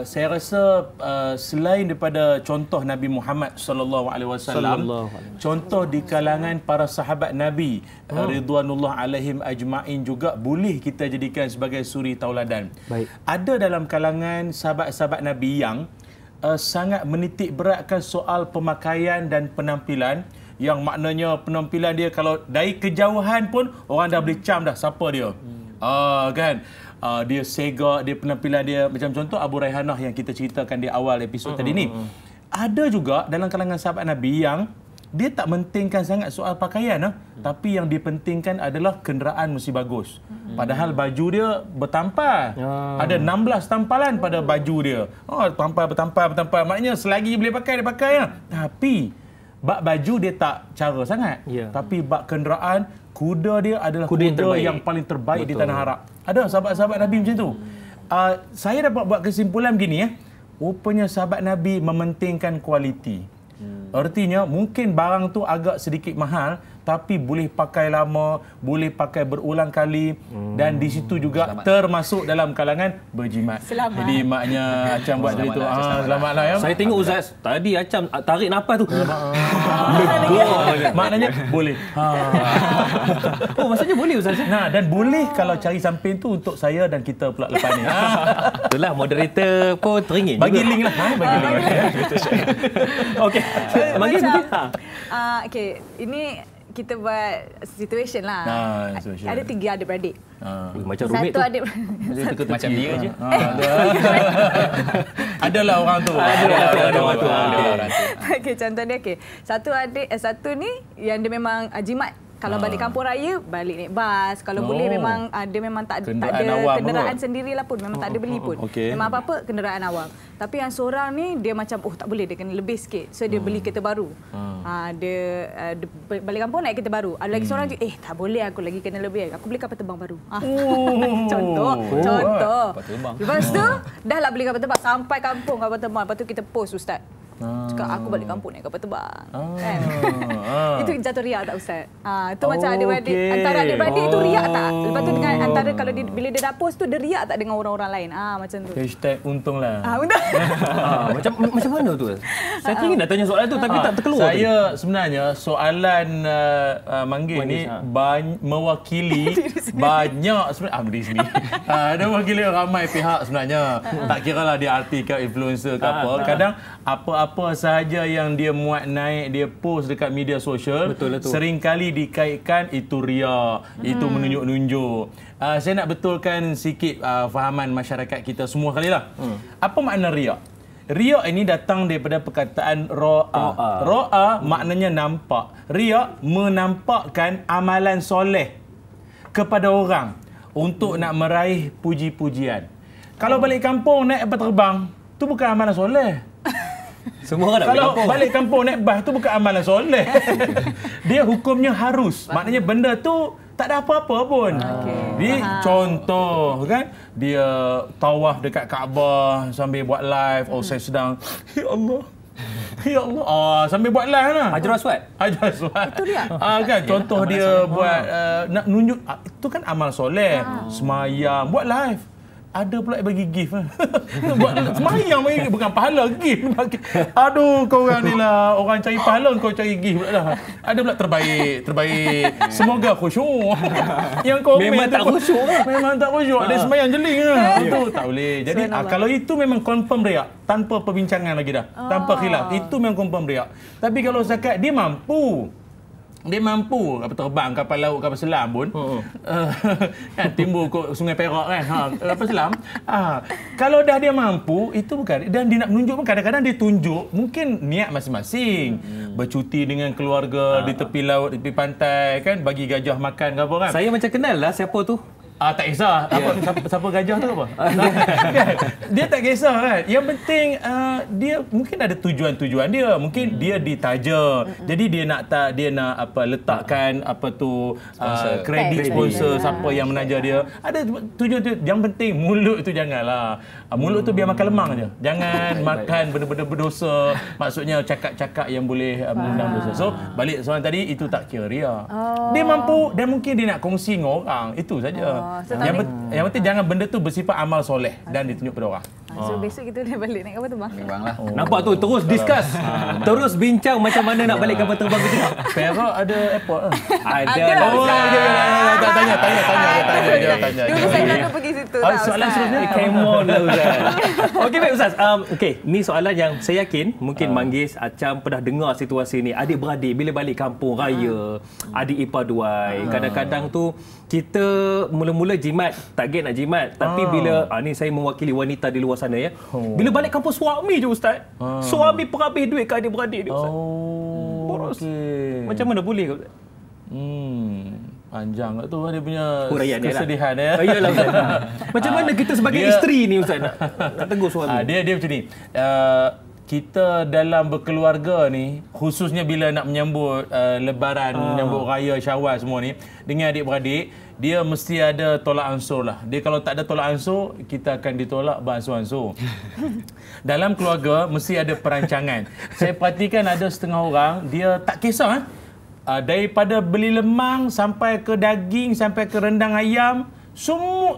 saya rasa selain daripada contoh Nabi Muhammad sallallahu alaihi wasallam, contoh di kalangan para sahabat Nabi ridwanullah alaihim ajmain juga boleh kita jadikan sebagai suri tauladan. Baik. Ada dalam kalangan sahabat-sahabat Nabi yang sangat menitik beratkan soal pemakaian dan penampilan, yang maknanya penampilan dia kalau dari kejauhan pun orang dah boleh cam dah siapa dia. Kan? Dia segak, dia penampilan dia, macam contoh Abu Raihanah yang kita ceritakan di awal episod tadi ni. Ada juga dalam kalangan sahabat Nabi yang dia tak mentingkan sangat soal pakaian, tapi yang dipentingkan adalah kenderaan mesti bagus. Padahal baju dia bertampal. Ada 16 tampalan pada baju dia. Bertampal. Maknanya selagi boleh pakai, dia pakai. Tapi bak baju dia tak cara sangat. Tapi bak kenderaan, kuda dia adalah kuda yang paling terbaik di tanah Arab. Ada sahabat-sahabat Nabi macam tu. Saya dapat buat kesimpulan begini. Rupanya sahabat Nabi mementingkan kualiti. Artinya mungkin barang tu agak sedikit mahal, tapi boleh pakai lama, boleh pakai berulang kali, dan di situ juga termasuk dalam kalangan berjimat. Selamat. Jadi maknya Acam buat tadi tu. Selamatlah ya. Saya tengok Ustaz, tadi Acam tarik nafas tu. Lega. Maknanya boleh. Oh, maksudnya boleh Ustaz? Nah, dan boleh kalau cari samping tu untuk saya dan kita pula lepas ni. Itulah moderator pun teringin Bagi juga. link lah. Bagi link. Okey. Manggil mungkin. Okey, ini kita buat situation lah. Situation. Ada 3 adik-beradik. Macam rumit Satu tu. adik Macam dia je. Adalah orang tu. Ada orang tu. Okey, contoh dia satu ni yang dia memang jimat. Kalau balik kampung raya, balik naik bas. Kalau boleh memang dia memang tak ada kenderaan sendirilah pun. Memang tak ada beli pun. Memang apa-apa kenderaan awam. Tapi yang seorang ni dia macam tak boleh, dia kena lebih sikit. So dia beli kereta baru. Dia balik kampung naik kereta baru. Ada lagi seorang tu, tak boleh aku lagi kena lebih. Aku beli kapal terbang baru. Contoh. Lepas tu dah lah beli kapal terbang sampai kampung kapal terbang. Lepas tu kita post Ustaz. Cakap aku balik kampung naik kapal terbang. Kan? Itu jatuh riak tak Ustaz? Itu macam adik-beradik. Antara adik-beradik itu riak tak? Lepas tu dengan antara kalau bila dia dah post tu, dia riak tak dengan orang-orang lain? Macam tu. Hashtag untunglah. Untung. Macam mana tu? Saya ingin nak tanya soalan tu tapi tak terkeluar. Saya sebenarnya soalan manggil ni mewakili banyak sebenarnya diri sendiri. Ada mewakili ramai pihak sebenarnya. Tak kiralah dia artis ke influencer ke apa. Kadang apa-apa sahaja yang dia muat naik, dia post dekat media sosial, seringkali dikaitkan itu riak, itu menunjuk-nunjuk. Saya nak betulkan sikit fahaman masyarakat kita semua kali lah. Apa makna riak? Riak ini datang daripada perkataan ra'a. Ra'a maknanya nampak. Riak menampakkan amalan soleh kepada orang untuk nak meraih puji-pujian. Kalau balik kampung naik kapal terbang, tu bukan amalan soleh. Semua orang nak kalau balik kampung naik bas tu bukan amalan soleh. Dia hukumnya harus. Maknanya benda tu tak ada apa-apa pun. Dia contoh kan, dia tawaf dekat Kaabah sambil buat live. Saya sedang ya Allah. Ya Allah. Sambil buat live lah. Hajar Aswad. Itu dia. Kan contoh dia buat nak nunjuk itu kan amal soleh. Semayang, buat live. Ada pula bagi gift. Buat semayang bagi bukan pahala, gift. Aduh, kau orang ni lah. Orang cari pahala, kau cari gift pula lah. Ada pula terbaik. Semoga khusyuk. Yang komen memang tak khusyuk. Memang tak khusyuk. Dia semayang jeling lah. Itu tak boleh. Jadi kalau itu memang confirm riak. Tanpa perbincangan lagi dah. Tanpa khilaf. Itu memang confirm riak. Tapi kalau zakat, dia mampu kapal terbang, kapal laut, kapal selam pun kan timbul ke Sungai Perak kan kapal selam. Kalau dah dia mampu, itu bukan, dan dia nak menunjuk pun kadang-kadang dia tunjuk mungkin niat masing-masing, bercuti dengan keluarga di tepi laut, di tepi pantai kan, bagi gajah makan ke apa kan. Saya macam kenal lah siapa tu. Tak kisah. Siapa gajah tu apa? Dia tak kisah kan. Yang penting dia mungkin ada tujuan-tujuan dia. Mungkin dia ditaja. Jadi dia nak letakkan kredit sponsor siapa yang menaja dia. Ada tujuan tu. Yang penting mulut tu janganlah. Mulut tu biar makan lemang aja. Jangan makan benda-benda berdosa. Maksudnya cakap-cakap yang boleh mengundang dosa. So balik soalan tadi, itu tak kira riak. Dia mampu dan mungkin dia nak kongsi dengan orang. Itu saja. Yang penting jangan benda tu bersifat amal soleh dan ditunjuk pada orang. So besok kita dah balik naik kapal terbang. Memanglah. Nampak tu, terus discuss. Terus bincang macam mana nak balik kapal terbang kita. Perak ada airport lah. Ada. Tanya. Dulu saya nak pergi situ. Soalan seterusnya. Come on lah Ustaz. Okey baik Ustaz. Ni soalan yang saya yakin mungkin Manggis, Acam pernah dengar situasi ni. Adik-beradik bila balik kampung raya, adik ipar duai. Kadang-kadang tu kita mula-mula jimat, target nak jimat. Tapi bila, ni saya mewakili wanita di luar sana ya. Bila balik kampung suami je Ustaz. Suami perhabis duit ke adik-beradik dia Ustaz. terus. Macam mana boleh? Panjang tu dia punya kesedihan ya. Iyalah Ustaz. Macam mana kita sebagai isteri ni Ustaz nak tegur suami? Dia macam ni. Kita dalam berkeluarga ni, khususnya bila nak menyambut Lebaran, menyambut Raya Syawal semua ni, dengan adik-beradik, dia mesti ada tolak ansur lah. Dia kalau tak ada tolak ansur, kita akan ditolak beransur-ansur. Dalam keluarga, mesti ada perancangan. Saya perhatikan ada setengah orang, dia tak kisah. Daripada beli lemang, sampai ke daging, sampai ke rendang ayam, semua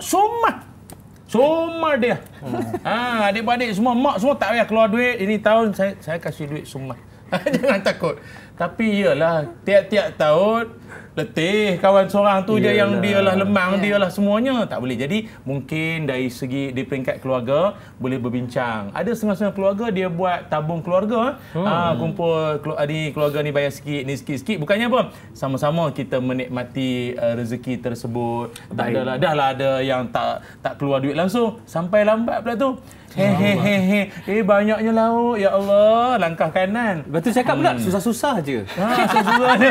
dia. Adik-beradik semua, mak semua tak payah keluar duit. Ini tahun saya kasih duit semua. Jangan takut. Tapi iyalah, tiap-tiap tahun letih kawan seorang tu je yang dialah lemang, dialah semuanya. Tak boleh. Jadi mungkin dari segi di peringkat keluarga boleh berbincang. Ada setengah-setengah keluarga dia buat tabung keluarga. Kumpul ni keluarga ni bayar sikit, ni sikit-sikit. Bukannya apa? Sama-sama kita menikmati rezeki tersebut. Tak adalah, dah lah ada yang tak keluar duit langsung. Sampai lambat pula tu. Banyaknya lauk. Ya Allah, langkah kanan. Lepas tu cakap pula, susah-susah je. Susah je.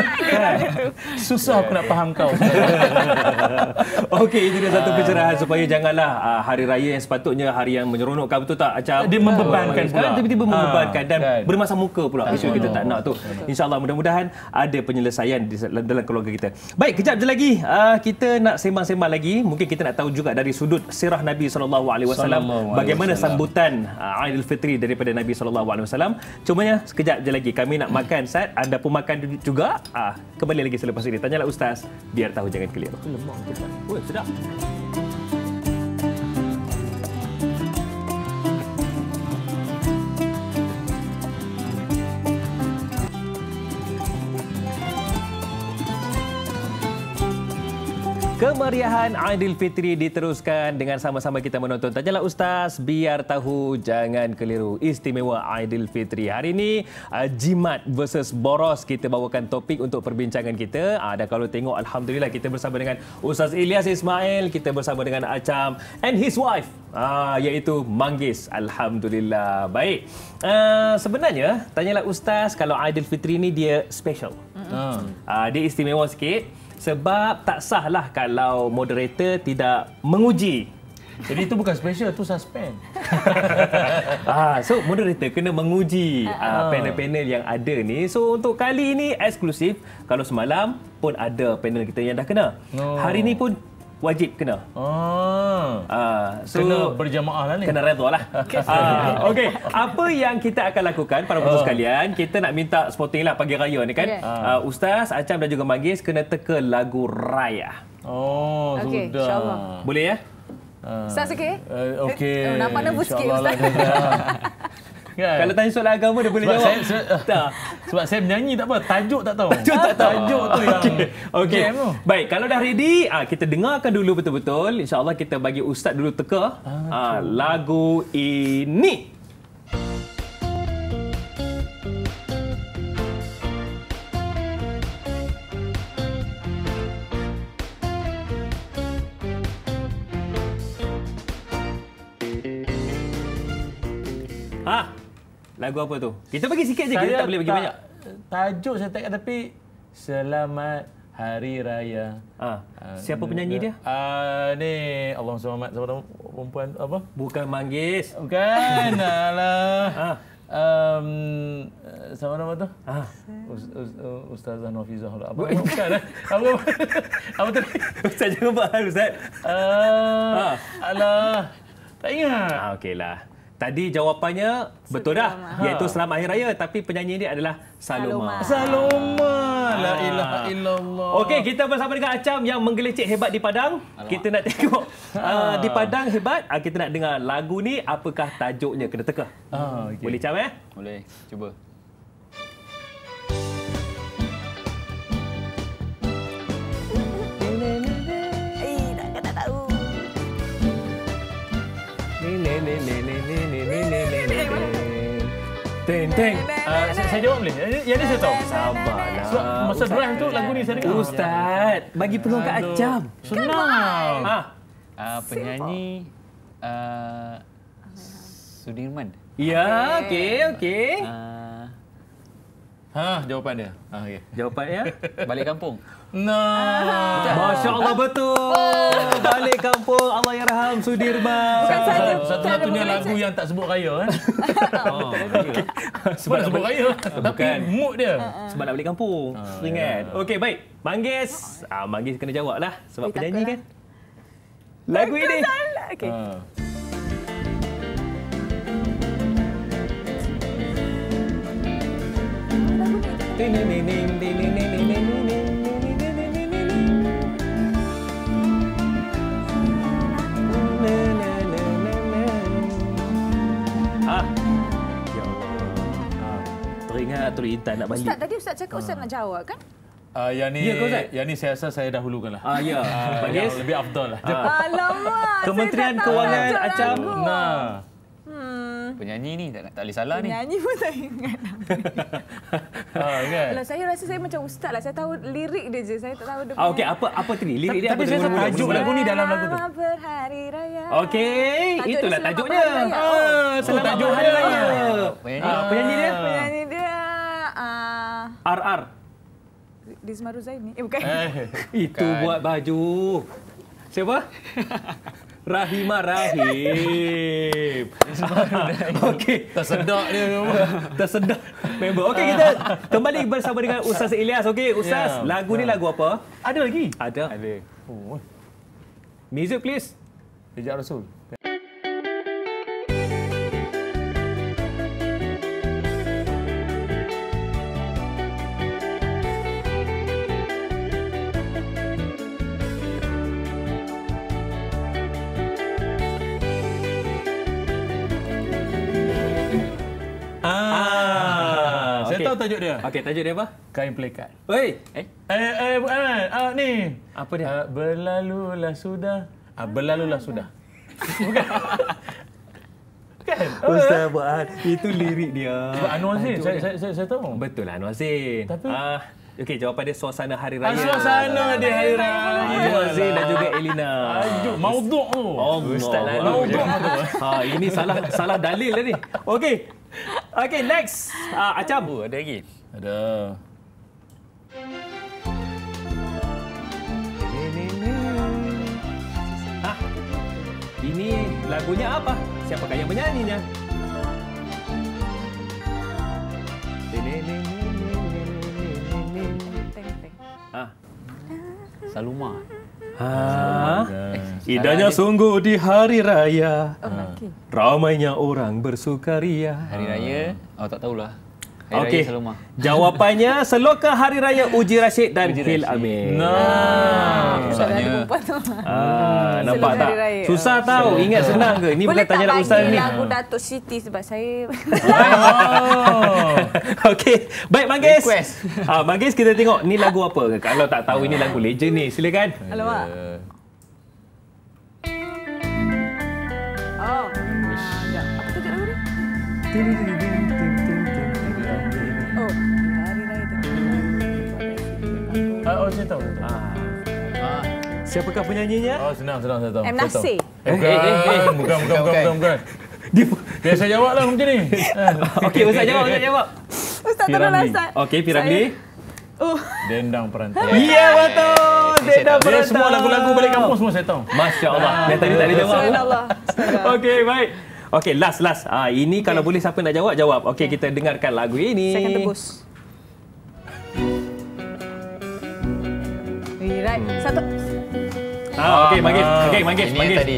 Susah aku nak faham kau. Okey, itu dia satu pencerahan supaya janganlah hari raya yang sepatutnya hari yang menyeronokkan, betul tak Acap? Dia membebankan pula. Sekarang tiba-tiba membebankan dan bermasam muka pula. Itu kita tak nak tu. InsyaAllah mudah-mudahan ada penyelesaian dalam keluarga kita. Baik, kejap je lagi kita nak sembang-sembang lagi. Mungkin kita nak tahu juga dari sudut sirah Nabi SAW bagaimana sambutan Aidilfitri daripada Nabi SAW. Cumanya sekejap je lagi kami nak makan, Ustaz. Anda pun makan juga. Kembali lagi selepas ini. Tanyalah Ustaz, biar tahu jangan keliru. Lemak kita. Woi, sedap. Kemeriahan Aidilfitri diteruskan dengan sama-sama kita menonton Tanyalah Ustaz, biar tahu jangan keliru. Istimewa Aidilfitri. Hari ini jimat versus boros, kita bawakan topik untuk perbincangan kita. Dan kalau tengok, alhamdulillah kita bersama dengan Ustaz Ilyas Ismail, kita bersama dengan Acam and his wife, iaitu Manggis. Alhamdulillah. Baik. Sebenarnya Tanyalah Ustaz, kalau Aidilfitri ni dia special. Dia istimewa sikit. Sebab tak sahlah kalau moderator tidak menguji. Jadi itu bukan special, itu suspend. So moderator kena menguji panel-panel yang ada ni. So untuk kali ini eksklusif. Kalau semalam pun ada panel kita yang dah kena. Hari ni pun wajib kena. So kena berjamaah lah ni. Kena redha lah. Okey, apa yang kita akan lakukan para penonton sekalian, kita nak minta sporting lah pagi raya ni kan. Ustaz, Acam dan juga Manggis kena teka lagu raya. Okey, sudah. insya-Allah. Boleh ya? Ustaz okey? Okey. Nampak nervous sikit Ustaz. Kan? Kalau tanya soalan agama dia boleh jawab. Sebab saya menyanyi tak apa, tajuk tak tahu. Tajuk tu yang Okey. Baik, kalau dah ready, kita dengarkan dulu betul-betul. InsyaAllah kita bagi Ustaz dulu teka lagu ini. Lagu apa tu? Kita bagi sikit je, kita tak boleh bagi banyak. Tajuk saya tak, tapi Selamat Hari Raya. Siapa penyanyi dia? Ni Allahumma selamat sama perempuan apa? Bukan Manggis. Bukan. Alah. Sama nama tu? Ustazah Nafizah. Apa? Bukan. Apa tu? Ustaz jangan bahal Ustaz. Alah. Tak ingat. Okeylah. Tadi jawapannya betul dah, iaitu Selamat Hari Raya, tapi penyanyi dia adalah Saloma. La ilaha illallah. Okey, kita bersama dengan Acam yang menggelecek hebat di Padang. Kita nak tengok di Padang hebat. Kita nak dengar lagu ni, apakah tajuknya, kena teka. Okay. Boleh Cam Boleh, cuba. Tak tahu. Teng. Saya jawab boleh? Yang ni saya tahu. Sabarlah. Masa drive tu lagu ni saya dengar. Ustaz, bagi peluang kat Acam. Senang. Penyanyi Sudirman. Ya, okey. Jawapan dia. Okey. Jawapannya? Balik kampung. Nah. Masya Allah betul. Balik kampung. Allah yarham Sudirman. Satu-satunya lagu yang tak sebut raya. Sebab sebut raya. Tapi mood dia. Sebab nak balik kampung. Ingat. Okey, baik. Manggis. Manggis kena jawab lah. Sebab penyanyi kan. Lagu ini. Okey. Ya Allah. Teringat Intan nak balik. Ustaz, tadi Ustaz cakap Ustaz nak jawab kan? Yang ni, Ya ke, Ustaz? yang ni saya rasa saya dahulukan lah. Ya. Manggis. Yang lebih afdal lah. Alamak. Kementerian saya tak tahu Kewangan tajuk Acam. lagu. Nah. Penyanyi ni tak boleh salah ni. Nyanyi pun tak ingat. Kan? Kalau saya rasa saya macam Ustaz lah. Saya tahu lirik dia je. Saya tak tahu dia Okey, apa tadi? Lirik dia apa? Tapi saya rasa tajuk lagu ni dalam lagu tu. Selamat berhari raya. Okey, Tajuk itulah dia Selamat tajuknya. Berhari Raya. Selamat tajuk Hari dia. Raya. Penyanyi dia? Penyanyi dia RR. Rizma Ruzaini. Bukan. Itu buat baju. Siapa? Rahimah Rahim. Okey. Tersedak dia. Tersedak member. Okey, kita kembali bersama dengan Ustaz Ilyas. Okey, Ustaz, lagu ni lagu apa? Ada lagi? Ada. Oh, Music please. Hijab Rasul. Saya tahu tajuk dia. Okey, tajuk dia apa? Kain pelikat. Oi. Ni. Apa dia? Berlalulah sudah. Berlalulah sudah. Bukan. Kan? Ustaz buat itu lirik dia. Sebab Anwar Zain, saya tahu. Betul lah Anwar Zain. Tapi- okey, jawapan dia suasana hari raya. Suasana dia hari raya. Anwar Zain dan juga Elina. Tajuk mauduk tu. Ustaz lalu. Mauduk tu. Ini salah dalil lah ni. Okey. Okey, next. Acam. Ada lagi. Ada. Ini lagunya apa? Siapakah yang menyanyinya? Saluma. Indahnya sungguh di hari raya. Okey. Ramainya orang bersukaria. Hari Raya, tak tahulah. Hari Okey. Raya Saluma. Jawapannya Seloka Hari Raya Uji Rashid dan Hil Amin. Susahnya. Nampak Seloka tak? Hari Raya. Susah tahu. Ingat senang ke? Ni bukan tanya nak Ustaz ni. lagu Datuk Siti sebab saya Okey. Baik Manggis. Request. Manggis, kita tengok ni lagu apa? Kalau tak tahu ini lagu legend ni, silakan. Alamak. Oh. Sekejap. Apa tajuk lagu ni? Oh. Hari Raya Saya tahu. Siapakah penyanyinya? Senang saya tahu. M. Saya tahu. Nasir. Bukan. Biar saya jawab lah macam ni. Okey, Ustaz jawab. Ustaz tolonglah Ustaz. Okey, Piramli. Dendang Perantau. Ya, betul. Dendang Dia Perantau. semua lagu-lagu balik kampung semua saya tahu. Masya Allah. Yang tadi tak ada jawab. Subhanallah. Okey, baik. Okey, last. Ini kalau boleh siapa nak jawab. Okey, kita dengarkan lagu ini. Saya akan tebus. Right. Satu. Okey, Manggis. Ini yang tadi.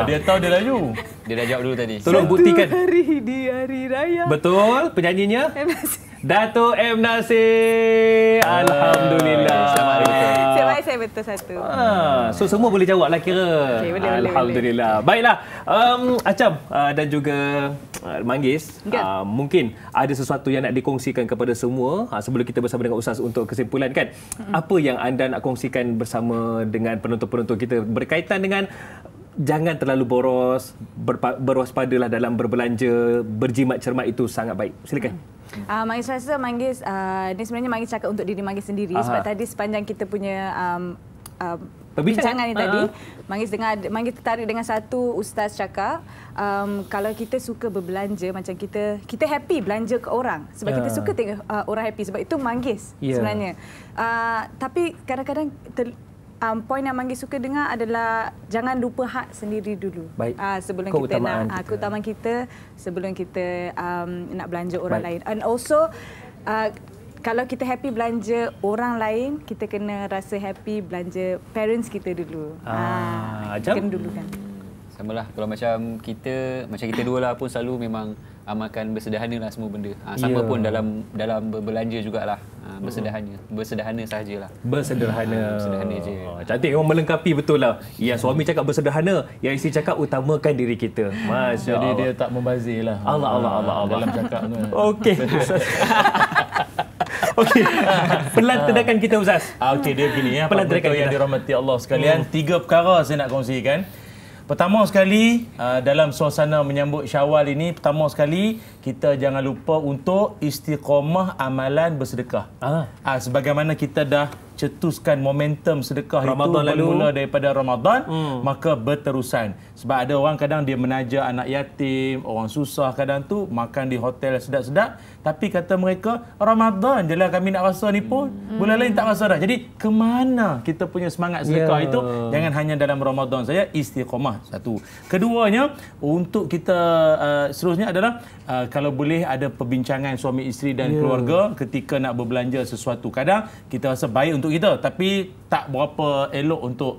Dia tahu dia laju. Dia dah jawab dulu tadi. Tolong buktikan. Hari di hari raya. Betul, penyanyinya M. Nasir. Dato' M. Nasir. Alhamdulillah. Selamat hari betul. Sebab saya betul satu. So semua boleh jawab lah kira. Okey, boleh. Alhamdulillah. Baiklah. Acam dan juga Manggis, mungkin ada sesuatu yang nak dikongsikan kepada semua sebelum kita bersama dengan Ustaz untuk kesimpulan kan. Apa yang anda nak kongsikan bersama dengan penonton-penonton kita berkaitan dengan jangan terlalu boros, berwaspadalah dalam berbelanja, berjimat cermat itu sangat baik. Silakan. Manggis rasa ni sebenarnya Manggis cakap untuk diri Manggis sendiri sebab tadi sepanjang kita punya perbincangan ni tadi, Manggis tertarik dengan satu ustaz cakap, kalau kita suka berbelanja, macam kita happy belanja ke orang sebab kita suka tengok orang happy, sebab itu Manggis sebenarnya. Tapi kadang-kadang poin yang Manggis suka dengar adalah jangan lupa hak sendiri dulu. Baik. Sebelum kita nak keutamaan kita sebelum kita nak belanja orang lain. And also kalau kita happy belanja orang lain, kita kena rasa happy belanja parents kita dulu. Kita kena dulukan. Samalah, kalau macam kita dua lah pun selalu memang amalkan bersederhana lah semua benda. Sama pun dalam berbelanja jugalah. Bersederhana sahajalah. Bersederhana je. Cantik, orang melengkapi betul lah. Yang suami cakap bersederhana, yang isteri cakap utamakan diri kita. Masya Jadi Allah. dia tak membazir lah. Allah. Dalam cakap tu. Okey. Okey. Pelan tindakan kita, Ustaz. Okey, dia gini ya. Pelan tindakan yang kita. dirahmati Allah sekalian. 3 perkara saya nak kongsikan. Pertama sekali, dalam suasana menyambut Syawal ini, pertama sekali kita jangan lupa untuk istiqamah amalan bersedekah. Sebagaimana kita dah cetuskan momentum sedekah Ramadan itu bermula daripada Ramadan, maka berterusan. Sebab ada orang kadang dia menaja anak yatim, orang susah kadang tu makan di hotel sedap-sedap, tapi kata mereka Ramadan je lah kami nak rasa ni pun, bulan lain tak rasa dah. Jadi ke mana kita punya semangat sedekah itu? Jangan hanya dalam Ramadan saja, istiqamah satu. Keduanya, untuk kita seterusnya adalah kalau boleh ada perbincangan suami isteri dan keluarga ketika nak berbelanja sesuatu. Kadang kita rasa baik untuk kita tapi tak berapa elok untuk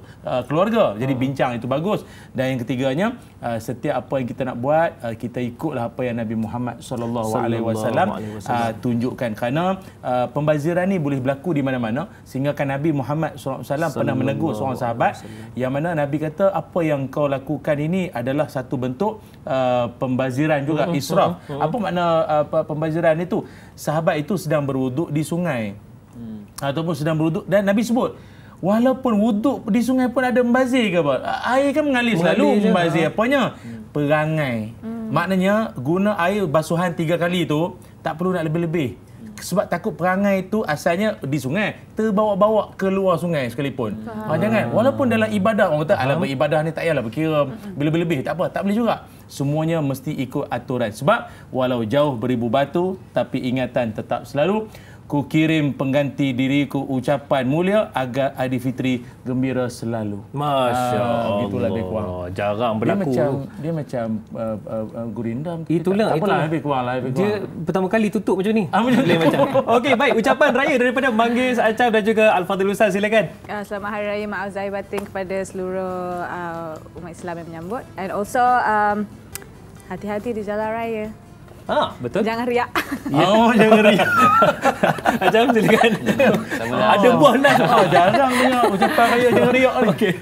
keluarga. Jadi bincang itu bagus. Dan yang ketiganya, setiap apa yang kita nak buat, kita ikutlah apa yang Nabi Muhammad SAW tunjukkan. Kerana pembaziran ni boleh berlaku di mana-mana, sehingga kan Nabi Muhammad SAW pernah menegur seorang sahabat yang mana Nabi kata, apa yang kau lakukan ini adalah satu bentuk pembaziran juga, israf. Apa makna pembaziran itu? Sahabat itu sedang berwuduk di sungai ataupun sedang berwuduk, dan Nabi sebut walaupun wuduk di sungai pun ada membazir ke apa? Air kan mengalir selalu, membazir apanya? Perangai. Maknanya guna air basuhan 3 kali tu tak perlu nak lebih-lebih. Sebab takut perangai itu asalnya di sungai, terbawa-bawa ke luar sungai sekalipun. Jangan. Walaupun dalam ibadah, orang kata alah beribadah ni tak payahlah berkira lebih-lebih, tak apa, tak boleh juga. Semuanya mesti ikut aturan. Sebab walau jauh beribu batu, tapi ingatan tetap selalu. Ku kirim pengganti diriku ucapan mulia agar Aidilfitri gembira selalu. Masya Allah. Itulah lebih kurang. Jarang berlaku. Dia macam gurindam. Itulah. Lebih kurang lah. Dia pertama kali tutup macam ni. Macam. Okey, baik. Ucapan raya daripada Manggis, Acap dan juga Al-Fadhil Ustaz. Silakan. Selamat Hari Raya Maaf Zahir Batin kepada seluruh umat Islam yang menyambut. And also, hati-hati di jalan raya. Betul. Jangan riak. Jangan riak. Acap, silakan. Ada buah nas. Jarang dengar ucapan raya jangan riak. Okey.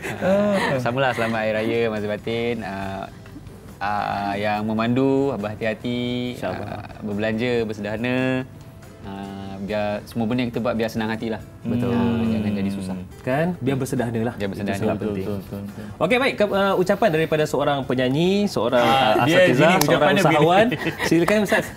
Samalah, selamat Hari Raya Mas Batin. Yang memandu, berhati-hati, berbelanja, bersederhana. Biar semua benda yang kita buat biar senang hatilah. Betul. Jangan jadi susah. Kan? Biar bersederhana lah. Biar bersederhana. Betul. Okey, baik. Ucapan daripada seorang penyanyi, seorang dia asatizah, gini, seorang ucapannya usahawan. Silakan Ustaz.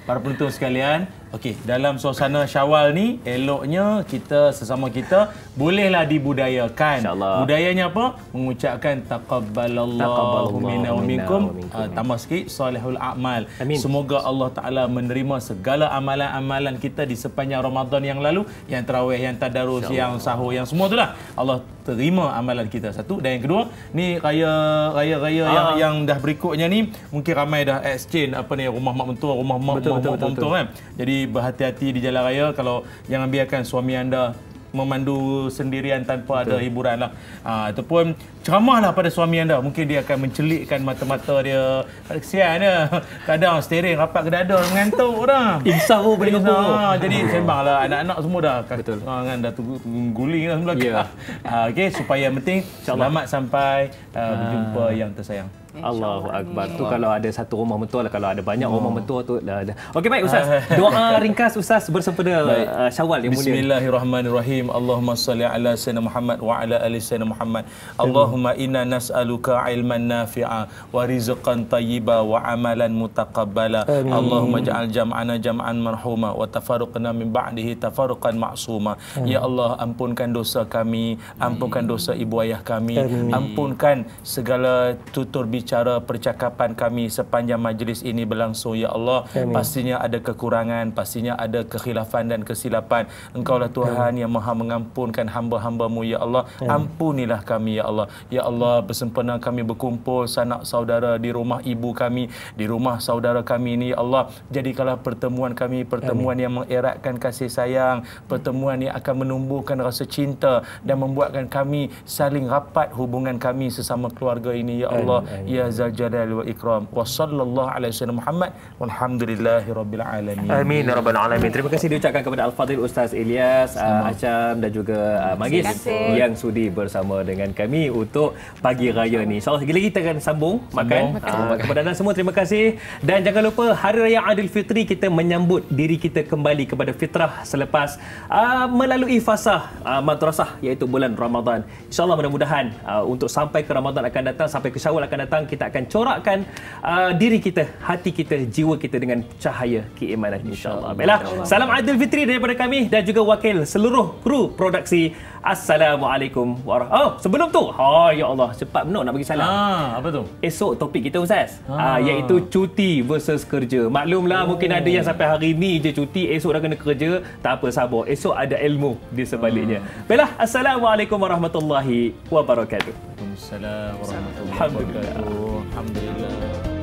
Para penonton sekalian, okey, dalam suasana Syawal ni eloknya kita sesama kita bolehlah dibudayakan. Budayanya apa? Mengucapkan taqabbalallahu minna wa minkum, tambah sikit salihul a'mal. Semoga Allah Taala menerima segala amalan-amalan kita di sepanjang Ramadan yang lalu, yang tarawih, yang tadarus, yang sahur, yang semua itulah. Allah terima amalan kita, satu. Dan yang kedua, ni raya yang dah berikutnya ni mungkin ramai dah exchange apa ni, rumah mak mentua, rumah mak mentua kan. Jadi berhati-hati di jalan raya, kalau jangan biarkan suami anda memandu sendirian tanpa ada hiburan lah. Ataupun ceramahlah pada suami anda. Mungkin dia akan mencelikkan mata-mata dia. Kesian dia. Kadang steering rapat ke dada, mengantuk dah. Imsah boleh nombor. Jadi sembanglah, anak-anak semua dah. Betul. Dah guling lah belakang. Okey, supaya yang penting selamat sampai berjumpa yang tersayang. Allahu Akbar. Tu kalau ada satu rumah mentua lah, kalau ada banyak rumah mentua tu lah. Okey baik Ustaz. Doa ringkas Ustaz bersempena Syawal yang mulia. Bismillahirrahmanirrahim. Allahumma salli ala sayyidina Muhammad wa ala ali sayyidina Muhammad. Allahumma inna nas'aluka ilman nafi'a wa rizqan tayyiba wa amalan mutaqabbala. Allahumma ja'al jam'ana jam'an marhuma wa tafarruqna min ba'dihi tafarruqan ma'suma. Ya Allah, ampunkan dosa kami, ampunkan dosa ibu ayah kami, ampunkan segala tutur bicara percakapan kami sepanjang majlis ini berlangsung. Ya Allah, pastinya ada kekurangan, pastinya ada kekhilafan dan kesilapan. Engkaulah Tuhan yang Maha mengampunkan hamba-hamba-Mu. Ya Allah, ampunilah kami. Ya Allah, ya Allah, bersempena kami berkumpul sanak saudara di rumah ibu kami, di rumah saudara kami ini. Ya Allah, jadikanlah pertemuan kami pertemuan yang mengeratkan kasih sayang, pertemuan yang akan menumbuhkan rasa cinta dan membuatkan kami saling rapat hubungan kami sesama keluarga ini. Ya Allah, ya Zal Jalali wal Ikram. Wa sallallahu alaihi wasallam Muhammad walhamdulillahi rabbil alamin. Amin ya rabbal alamin. Terima kasih diucapkan kepada Al-Fadhil Ustaz Ilyas, Acham dan juga Magis yang sudi bersama dengan kami untuk pagi raya ni. InsyaAllah lagi kita akan sambung makan. Kepada anda semua terima kasih, dan jangan lupa Hari Raya Aidilfitri kita menyambut diri kita kembali kepada fitrah selepas melalui fasah madrasah iaitu bulan Ramadan. InsyaAllah mudah-mudahan untuk sampai ke Ramadan akan datang, sampai ke Syawal akan datang, kita akan corakkan diri kita, hati kita, jiwa kita dengan cahaya keimanan insya-Allah. Baiklah, salam Aidilfitri daripada kami dan juga wakil seluruh kru produksi. Assalamualaikum warahmatullahi. Sebelum tu, ya Allah, cepat benar nak bagi salam. Apa tu? Esok topik kita Ustaz, iaitu cuti versus kerja. Maklumlah mungkin ada yang sampai hari ni je cuti, esok dah kena kerja. Tak apa, sabar. Esok ada ilmu di sebaliknya. Baiklah, Assalamualaikum warahmatullahi wabarakatuh. Waalaikumsalam warahmatullahi wabarakatuh. Alhamdulillah.